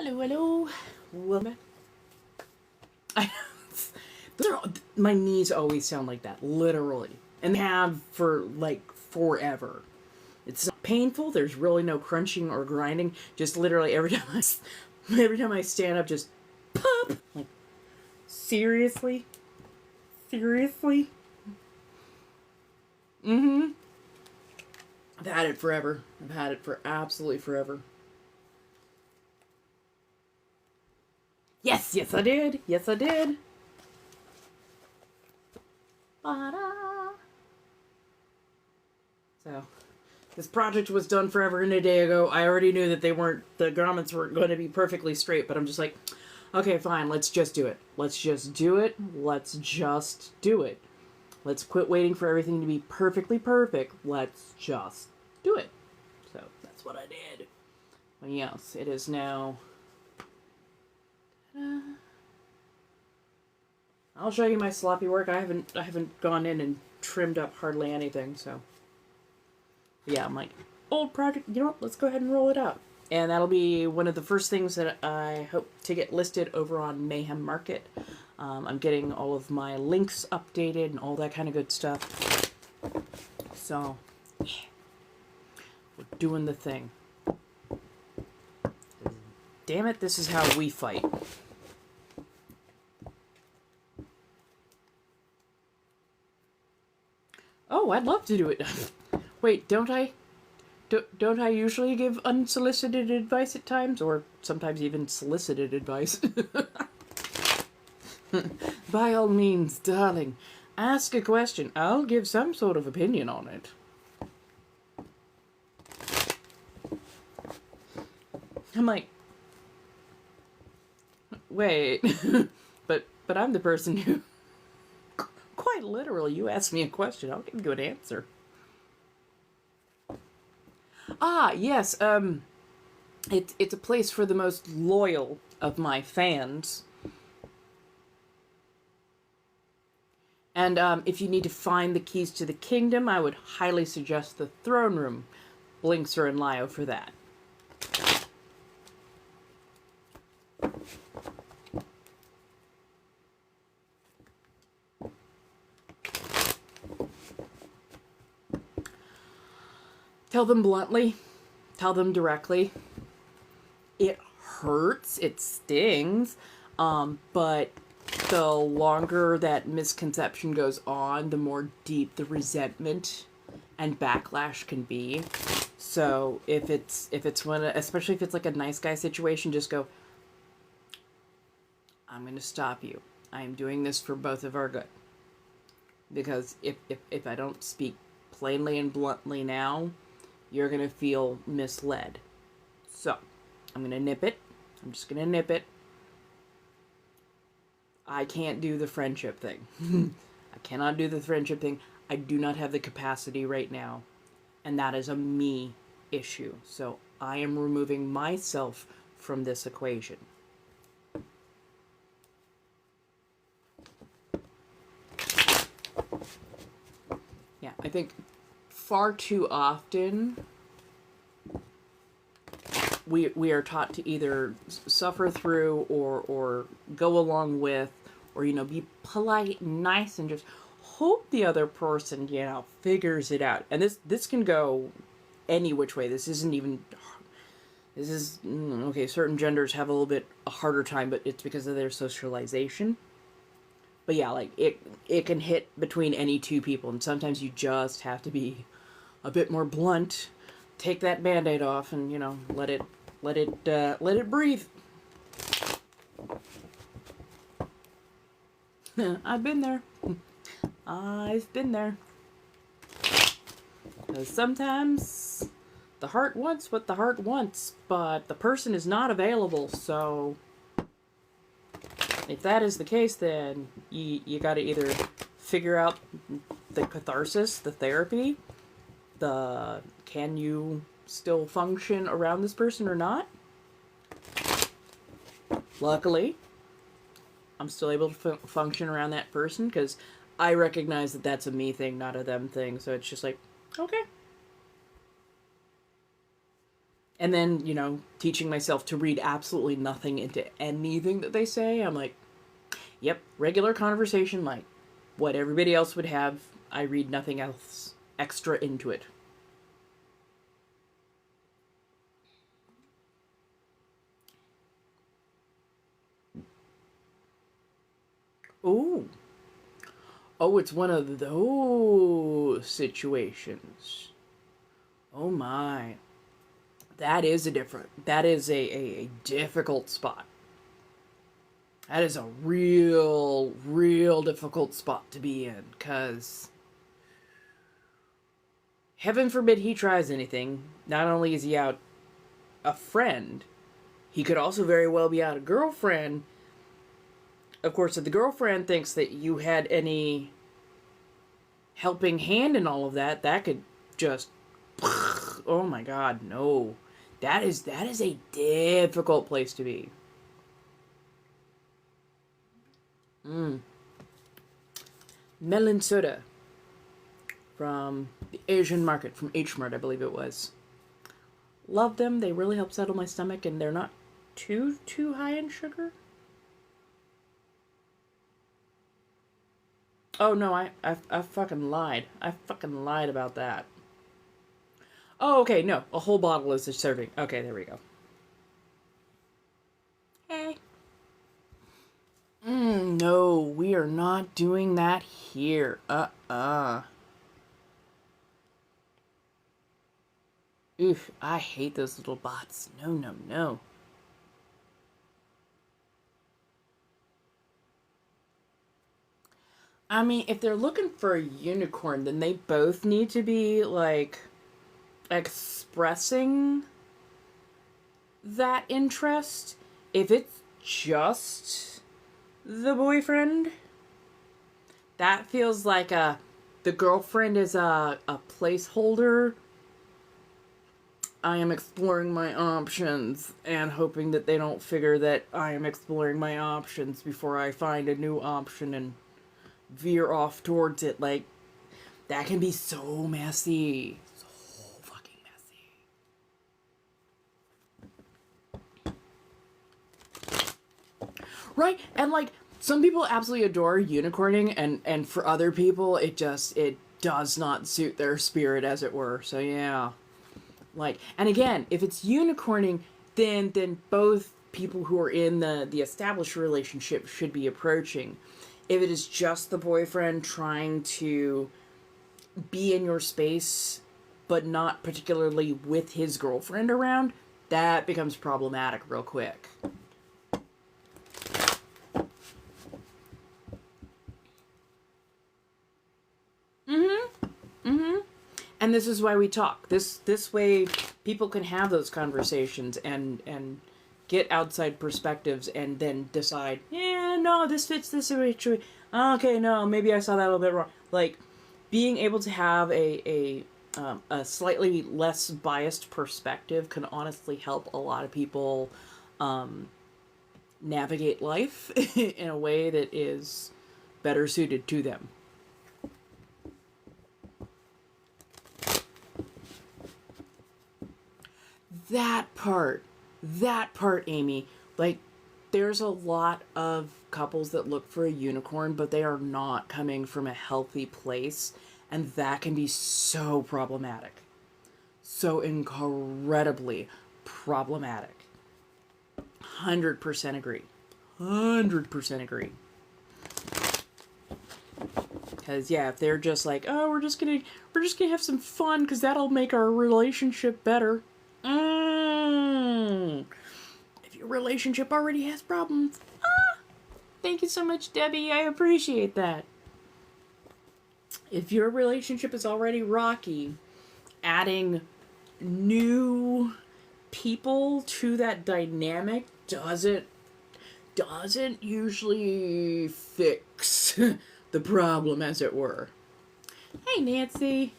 Hello, hello. Welcome back. My knees always sound like that, literally. And they have for, like, forever. It's not painful. There's really no crunching or grinding. Just literally every time I stand up, just pop. Like, seriously? Seriously? Mm-hmm. I've had it forever. I've had it for absolutely forever. Yes, yes I did. Yes I did. Ta-da. So, this project was done forever and a day ago. I already knew that the grommets weren't going to be perfectly straight, but I'm just like, okay, fine, let's just do it. Let's just do it. Let's just do it. Let's quit waiting for everything to be perfectly perfect. Let's just do it. So, that's what I did. Well, yes, it is now... I'll show you my sloppy work. I haven't gone in and trimmed up hardly anything, so... Yeah, I'm like, old project, you know what, let's go ahead and roll it out. And that'll be one of the first things that I hope to get listed over on Mayhem Market. I'm getting all of my links updated and all that kind of good stuff. So, yeah. We're doing the thing. Damn it, this is how we fight. Oh, I'd love to do it. Wait, don't I usually give unsolicited advice at times? Or sometimes even solicited advice? By all means, darling, ask a question. I'll give some sort of opinion on it. I'm like, wait, but I'm the person who, quite literally, you ask me a question, I'll give you an answer. Ah, yes, it's a place for the most loyal of my fans. And, if you need to find the keys to the kingdom, I would highly suggest the throne room. Links are in Lio for that. Tell them bluntly. Tell them directly. It hurts. It stings. But the longer that misconception goes on, the more deep the resentment and backlash can be. So if it's one, especially if it's like a nice guy situation, just go, I'm going to stop you. I am doing this for both of our good. Because if I don't speak plainly and bluntly now, you're going to feel misled. So, I'm going to nip it. I'm just going to nip it. I can't do the friendship thing. I cannot do the friendship thing. I do not have the capacity right now. And that is a me issue. So, I am removing myself from this equation. Yeah, I think far too often we are taught to either suffer through or go along with, or, you know, be polite and nice and just hope the other person, you know, figures it out. And this can go any which way. This isn't even... This is... Okay, certain genders have a little bit a harder time, but it's because of their socialization. But yeah, like, it can hit between any two people, and sometimes you just have to be a bit more blunt, take that Band-Aid off, and, you know, let it breathe. I've been there. I've been there. Because sometimes the heart wants what the heart wants, but the person is not available, so... If that is the case, then you gotta either figure out the catharsis, the therapy, can you still function around this person or not? Luckily, I'm still able to function around that person, because I recognize that that's a me thing, not a them thing, so it's just like, okay. And then, you know, teaching myself to read absolutely nothing into anything that they say. I'm like, yep, regular conversation, like what everybody else would have. I read nothing else extra into it. Ooh. Oh, it's one of those situations. Oh my. That is a difficult spot. That is a real difficult spot to be in, because heaven forbid he tries anything. Not only is he out a friend, he could also very well be out a girlfriend. Of course, if the girlfriend thinks that you had any helping hand in all of that, that could just, oh my god, no. That is a difficult place to be. Melon soda from the Asian market, from H Mart, I believe it was. Love them. They really help settle my stomach, and they're not too high in sugar. Oh no, I fucking lied. I fucking lied about that. Oh, okay, no. A whole bottle is a serving. Okay, there we go. Hey. No, we are not doing that here. Oof, I hate those little bots. No, no, no. I mean, if they're looking for a unicorn, then they both need to be, like, expressing that interest. If it's just the boyfriend, that feels like the girlfriend is a placeholder. I am exploring my options and hoping that they don't figure that I am exploring my options before I find a new option and veer off towards it. Like, that can be so messy. So fucking messy. Right? And like, some people absolutely adore unicorning, and for other people it does not suit their spirit, as it were. So yeah. Like, and again, if it's unicorning, then both people who are in the established relationship should be approaching. If it is just the boyfriend trying to be in your space, but not particularly with his girlfriend around, that becomes problematic real quick. And this is why we talk. This way people can have those conversations and get outside perspectives and then decide, yeah, no, this fits this situation. Okay, no, maybe I saw that a little bit wrong. Like, being able to have a slightly less biased perspective can honestly help a lot of people navigate life in a way that is better suited to them. That part, Amy, like, there's a lot of couples that look for a unicorn, but they are not coming from a healthy place, and that can be so problematic. So incredibly problematic. 100% agree. 100% agree. Because yeah, if they're just like, oh, we're just gonna have some fun because that'll make our relationship better. If your relationship already has problems, thank you so much, Debbie. I appreciate that. If your relationship is already rocky, adding new people to that dynamic doesn't usually fix the problem, as it were. Hey, Nancy.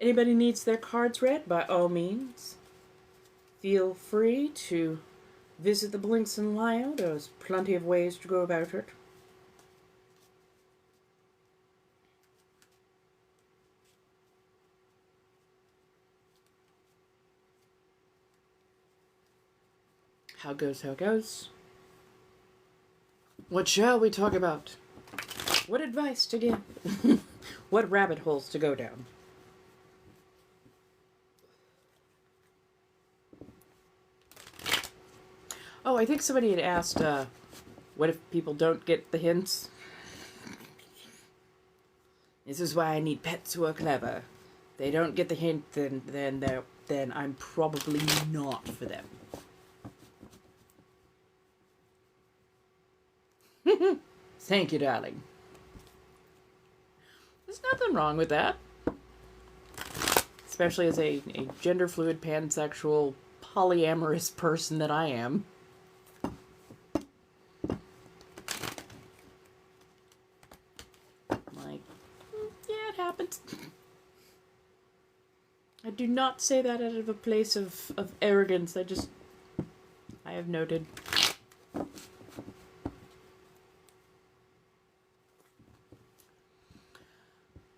If anybody needs their cards read, by all means, feel free to visit the Blinks and Lio. There's plenty of ways to go about it. How goes, how goes? What shall we talk about? What advice to give? What rabbit holes to go down? Oh, I think somebody had asked, what if people don't get the hints? This is why I need pets who are clever. They don't get the hint, then I'm probably not for them. Thank you, darling. There's nothing wrong with that. Especially as a gender fluid, pansexual, polyamorous person that I am. Like, yeah, it happens. I do not say that out of a place of arrogance. I have noted.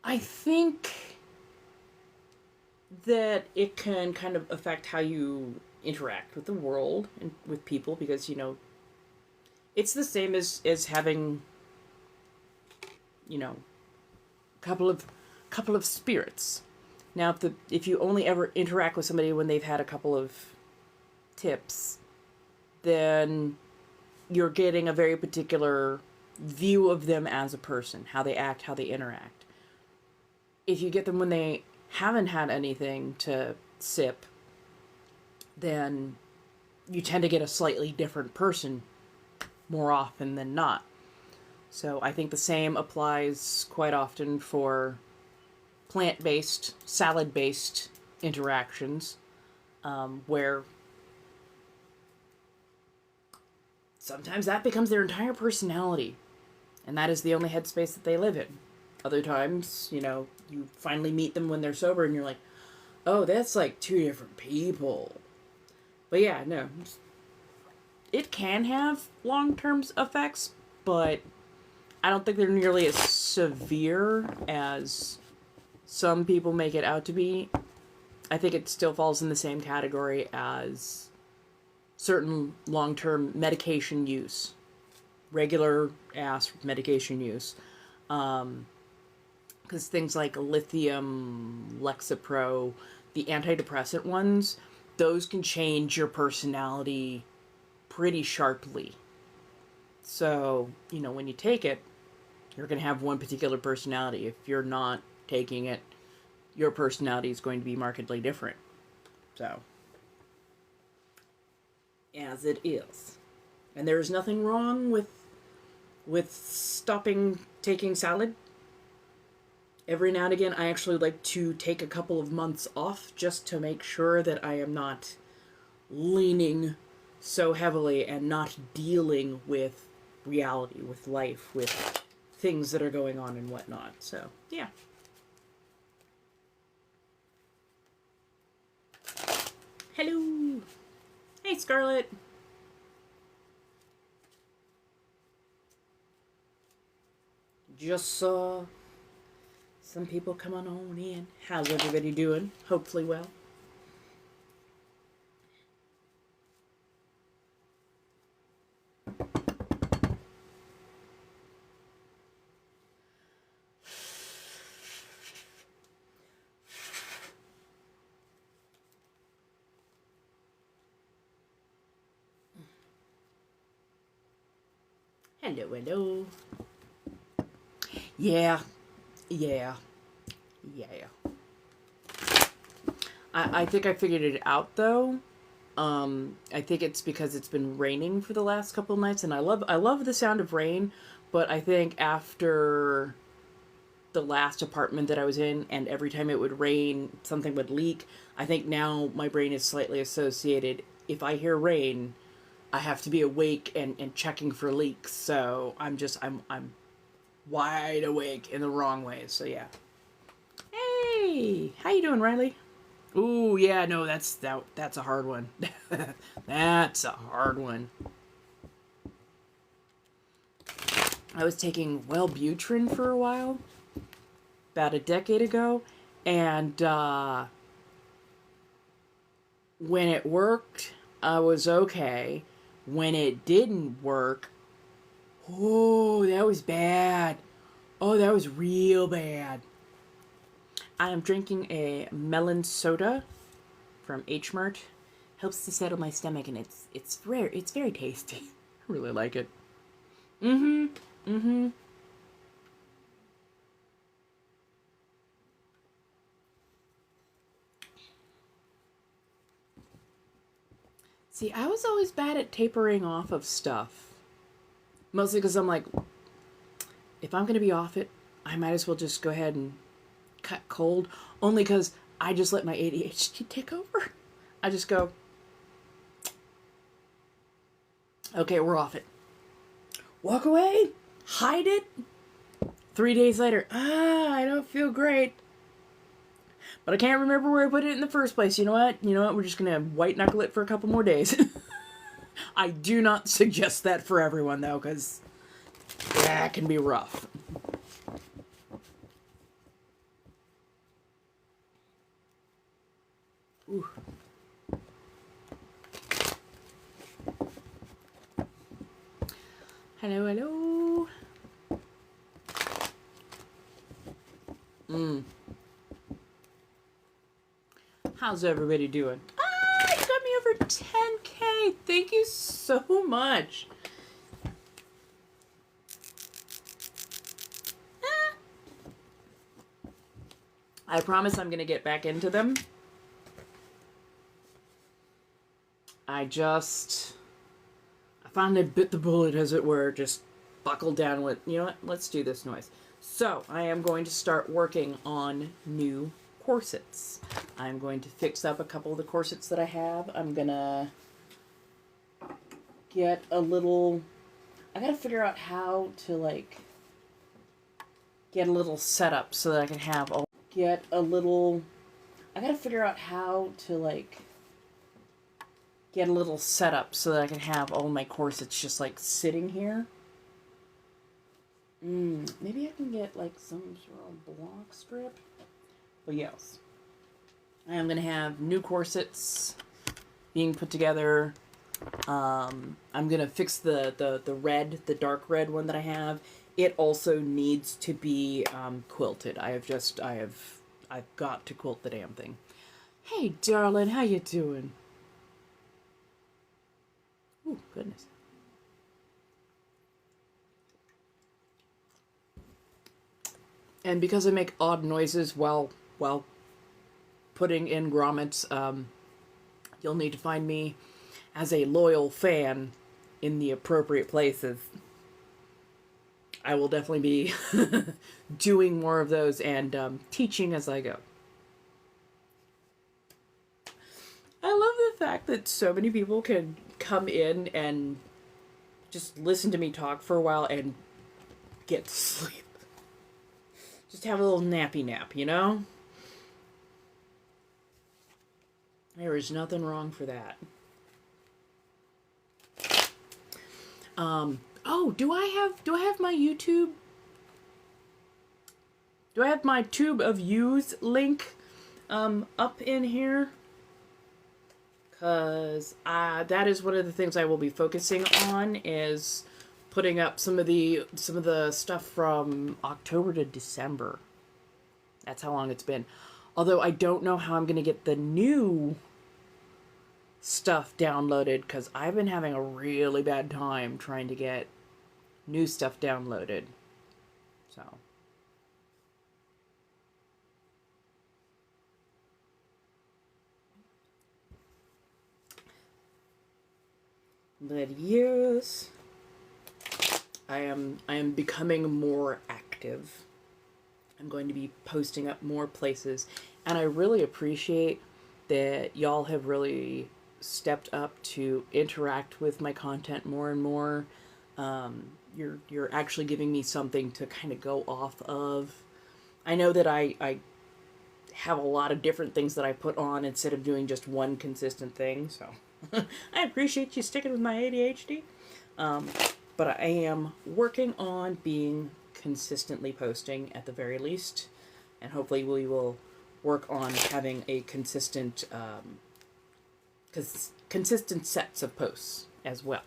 I think that it can kind of affect how you interact with the world and with people, because, you know, it's the same as having, you know, couple of spirits. Now, if you only ever interact with somebody when they've had a couple of tips, then you're getting a very particular view of them as a person, how they act, how they interact. If you get them when they haven't had anything to sip, then you tend to get a slightly different person more often than not. So I think the same applies quite often for plant-based, salad-based interactions, where sometimes that becomes their entire personality, and that is the only headspace that they live in. Other times, you know, you finally meet them when they're sober and you're like, oh, that's like two different people. But yeah, no. It can have long-term effects, but I don't think they're nearly as severe as some people make it out to be. I think it still falls in the same category as certain long-term medication use. Regular-ass medication use. Because things like lithium, Lexapro, the antidepressant ones, those can change your personality pretty sharply. So, you know, when you take it, you're going to have one particular personality. If you're not taking it, your personality is going to be markedly different. So, as it is. And there is nothing wrong with stopping taking salad. Every now and again, I actually like to take a couple of months off just to make sure that I am not leaning so heavily and not dealing with reality, with life, with things that are going on and whatnot. So, yeah. Hello! Hey, Scarlett! Just saw some people come on in. How's everybody doing? Hopefully well. Hello, hello. Yeah. I think I figured it out, though. I think it's because it's been raining for the last couple of nights, and I love the sound of rain, but I think after the last apartment that I was in, and every time it would rain, something would leak, I think now my brain is slightly associated. If I hear rain, I have to be awake and checking for leaks, so I'm wide awake in the wrong way, so yeah. Hey! How you doing, Riley? Ooh, yeah, no, that's a hard one. That's a hard one. I was taking Wellbutrin for a while, about a decade ago, and when it worked, I was okay. when it didn't work, oh, that was bad. Oh, that was real bad. I am drinking a melon soda from H Mart. Helps to settle my stomach, and it's rare. It's very tasty. I really like it. See, I was always bad at tapering off of stuff. Mostly because I'm like, if I'm going to be off it, I might as well just go ahead and cut cold. Only because I just let my ADHD take over. I just go, okay, we're off it. Walk away. Hide it. 3 days later, I don't feel great. But I can't remember where I put it in the first place. You know what? We're just going to white knuckle it for a couple more days. I do not suggest that for everyone, though, because that can be rough. Ooh. Hello, hello. How's everybody doing? You got me over 10K. Thank you so much. I promise I'm going to get back into them. I finally bit the bullet, as it were, just buckled down with, you know what, let's do this noise. So, I am going to start working on new corsets. I'm going to fix up a couple of the corsets that I have. I'm gonna get a little, I gotta figure out how to, like, get a little setup so that I can have all, I gotta figure out how to, like, get a little setup so that I can have all my corsets just, like, sitting here. Maybe I can get, like, some sort of block strip. But yes, I am going to have new corsets being put together. I'm going to fix the red, the dark red one that I have. It also needs to be quilted. I've got to quilt the damn thing. Hey, darling, how you doing? Oh, goodness. And because I make odd noises while putting in grommets, you'll need to find me as a loyal fan in the appropriate places. I will definitely be doing more of those and teaching as I go. I love the fact that so many people can come in and just listen to me talk for a while and get to sleep. Just have a little nappy nap, you know? There is nothing wrong for that. Do I have my YouTube? Do I have my Tube of Views link up in here? Because that is one of the things I will be focusing on, is putting up some of the stuff from October to December. That's how long it's been. Although I don't know how I'm going to get the new stuff downloaded, because I've been having a really bad time trying to get new stuff downloaded. So. But yes, I am becoming more active. I'm going to be posting up more places, and I really appreciate that y'all have really stepped up to interact with my content more and more. You're actually giving me something to kind of go off of. I know that I have a lot of different things that I put on instead of doing just one consistent thing, so I appreciate you sticking with my ADHD. But I am working on being consistently posting at the very least, and hopefully we will work on having a consistent consistent sets of posts as well.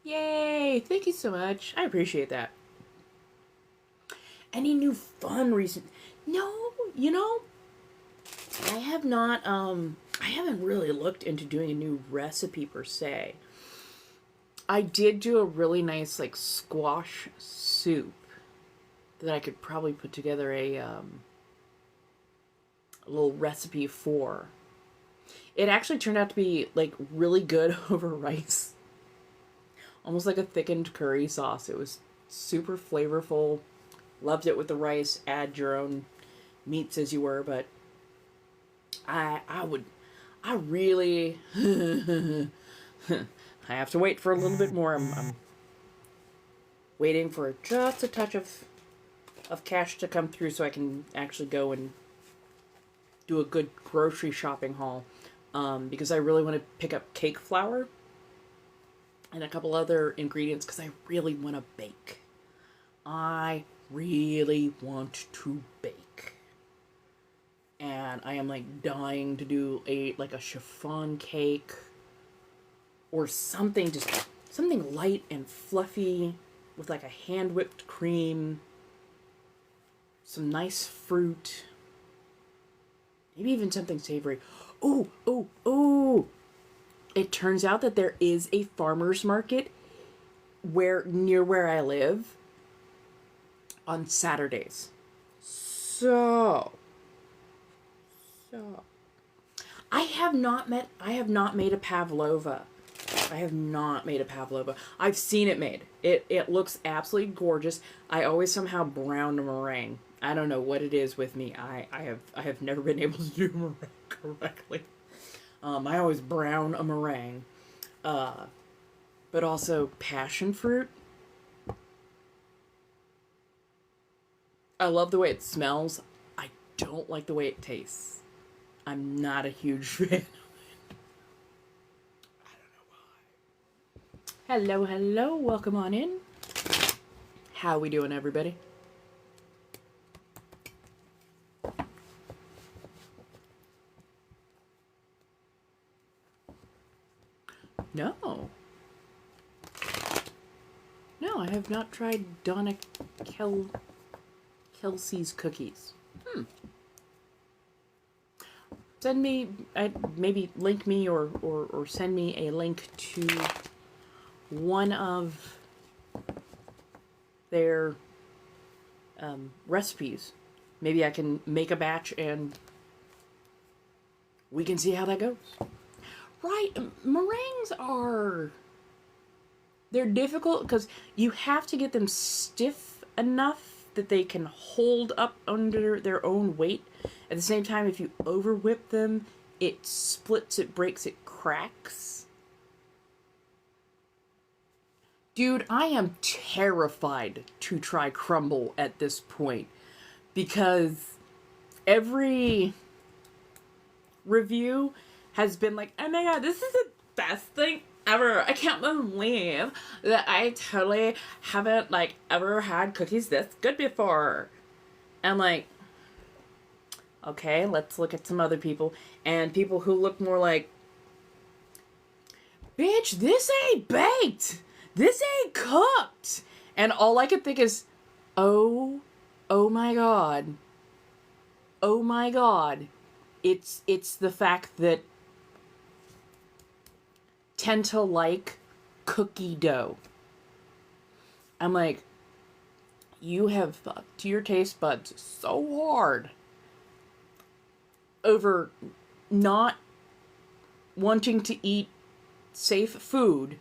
Yay! Thank you so much. I appreciate that. Any new fun recent? No, you know, I have not. I haven't really looked into doing a new recipe per se. I did do a really nice like squash soup that I could probably put together a little recipe for. It actually turned out to be like really good over rice. Almost like a thickened curry sauce. It was super flavorful. Loved it with the rice. Add your own meats as you were, but I really I have to wait for a little bit more. I'm waiting for just a touch of cash to come through so I can actually go and do a good grocery shopping haul. Because I really want to pick up cake flour and a couple other ingredients because I really want to bake. I really want to bake. And I am like dying to do a chiffon cake or something, just something light and fluffy with like a hand whipped cream, some nice fruit, maybe even something savory. Oh. It turns out that there is a farmer's market near where I live on Saturdays. So I have not made a pavlova. I've seen it made. It looks absolutely gorgeous. I always somehow brown a meringue. I don't know what it is with me. I have never been able to do meringue correctly. I always brown a meringue. But also passion fruit. I love the way it smells. I don't like the way it tastes. I'm not a huge fan of it. I don't know why. Hello. Welcome on in. How we doing, everybody? No, I have not tried Donna Kelsey's cookies. Send me, maybe link me or send me a link to one of their recipes. Maybe I can make a batch and we can see how that goes. Right, meringues they're difficult because you have to get them stiff enough that they can hold up under their own weight. At the same time, if you over whip them, it splits, it breaks, it cracks. Dude, I am terrified to try crumble at this point because every review has been like, oh my god, this is the best thing ever. I can't believe that I totally haven't like ever had cookies this good before. And like, okay, let's look at some other people and people who look more like, bitch, this ain't baked. This ain't cooked. And all I could think is, oh my god. Oh my god. It's the fact that tend to like cookie dough. I'm like, you have fucked your taste buds so hard over not wanting to eat safe food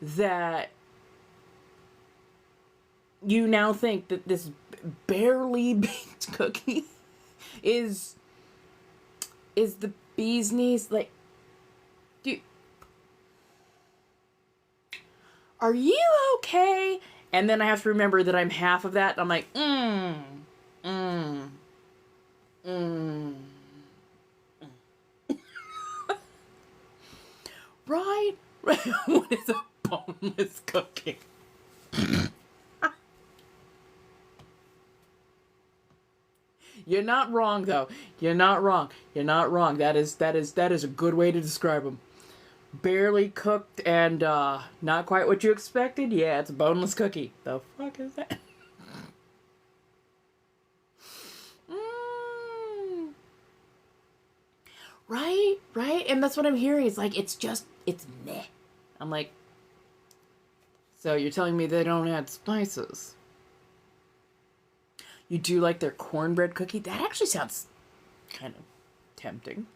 that you now think that this barely baked cookie is the bee's knees. Like, dude, are you okay? And then I have to remember that I'm half of that. And I'm like, Right? What is a boneless cookie? You're not wrong, though. You're not wrong. That is a good way to describe them. barely cooked and not quite what you expected, yeah, it's a boneless cookie. The fuck is that? Mm. Right, right. And that's what I'm hearing. It's like, it's meh. I'm like, so you're telling me they don't add spices? You do like their cornbread cookie? That actually sounds kind of tempting.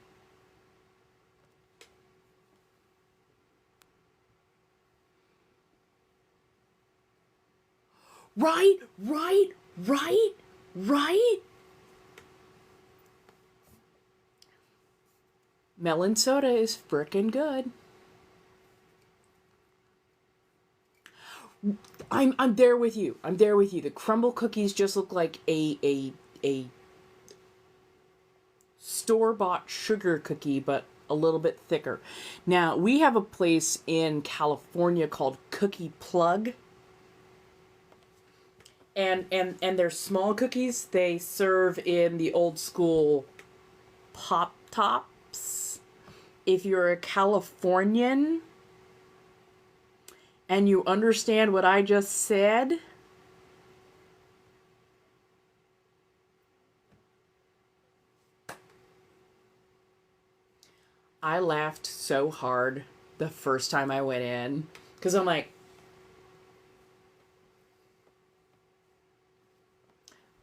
Right, right, right, right. Melon soda is frickin' good. I'm there with you. I'm there with you. The crumble cookies just look like a store-bought sugar cookie, but a little bit thicker. Now, we have a place in California called Cookie Plug. And they're small cookies. They serve in the old school pop tops. If you're a Californian and you understand what I just said, I laughed so hard the first time I went in because I'm like,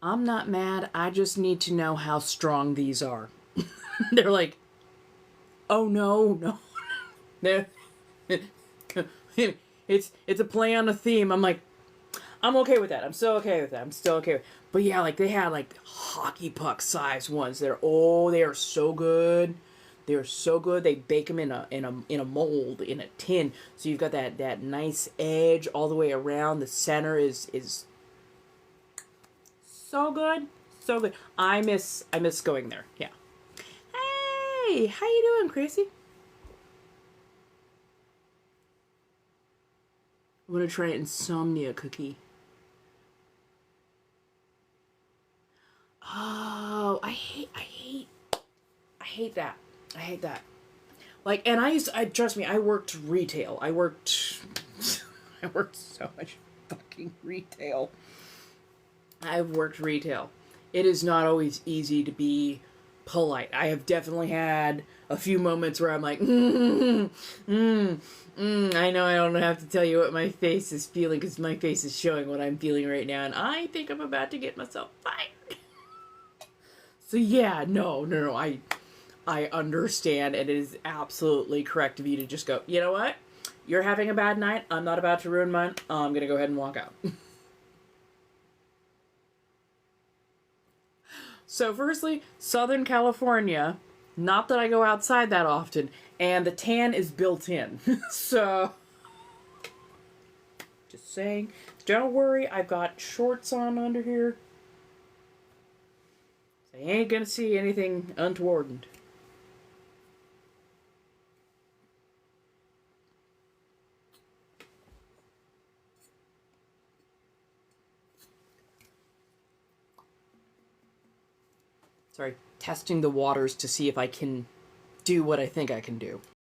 I'm not mad. I just need to know how strong these are. They're like, oh no, no, it's a play on a theme. I'm like, I'm okay with that. I'm still okay with that. I'm still okay with it. But yeah, like they had like hockey puck size ones. They are so good. They are so good. They bake them in a mold in a tin. So you've got that nice edge all the way around. The center is so good. So good. I miss going there. Yeah. Hey, how you doing, Crazy? I'm gonna try insomnia cookie. Oh, I hate that. I hate that. Like, and I trust me, I worked retail. I worked so much fucking retail. I've worked retail. It is not always easy to be polite. I have definitely had a few moments where I'm like, I know I don't have to tell you what my face is feeling because my face is showing what I'm feeling right now, and I think I'm about to get myself fired. So yeah, no, I understand, and it is absolutely correct of you to just go, you know what? You're having a bad night. I'm not about to ruin mine. I'm going to go ahead and walk out. So firstly, Southern California, not that I go outside that often, and the tan is built in. So, just saying. Don't worry, I've got shorts on under here. So you ain't going to see anything untoward. Sorry, testing the waters to see if I can do what I think I can do.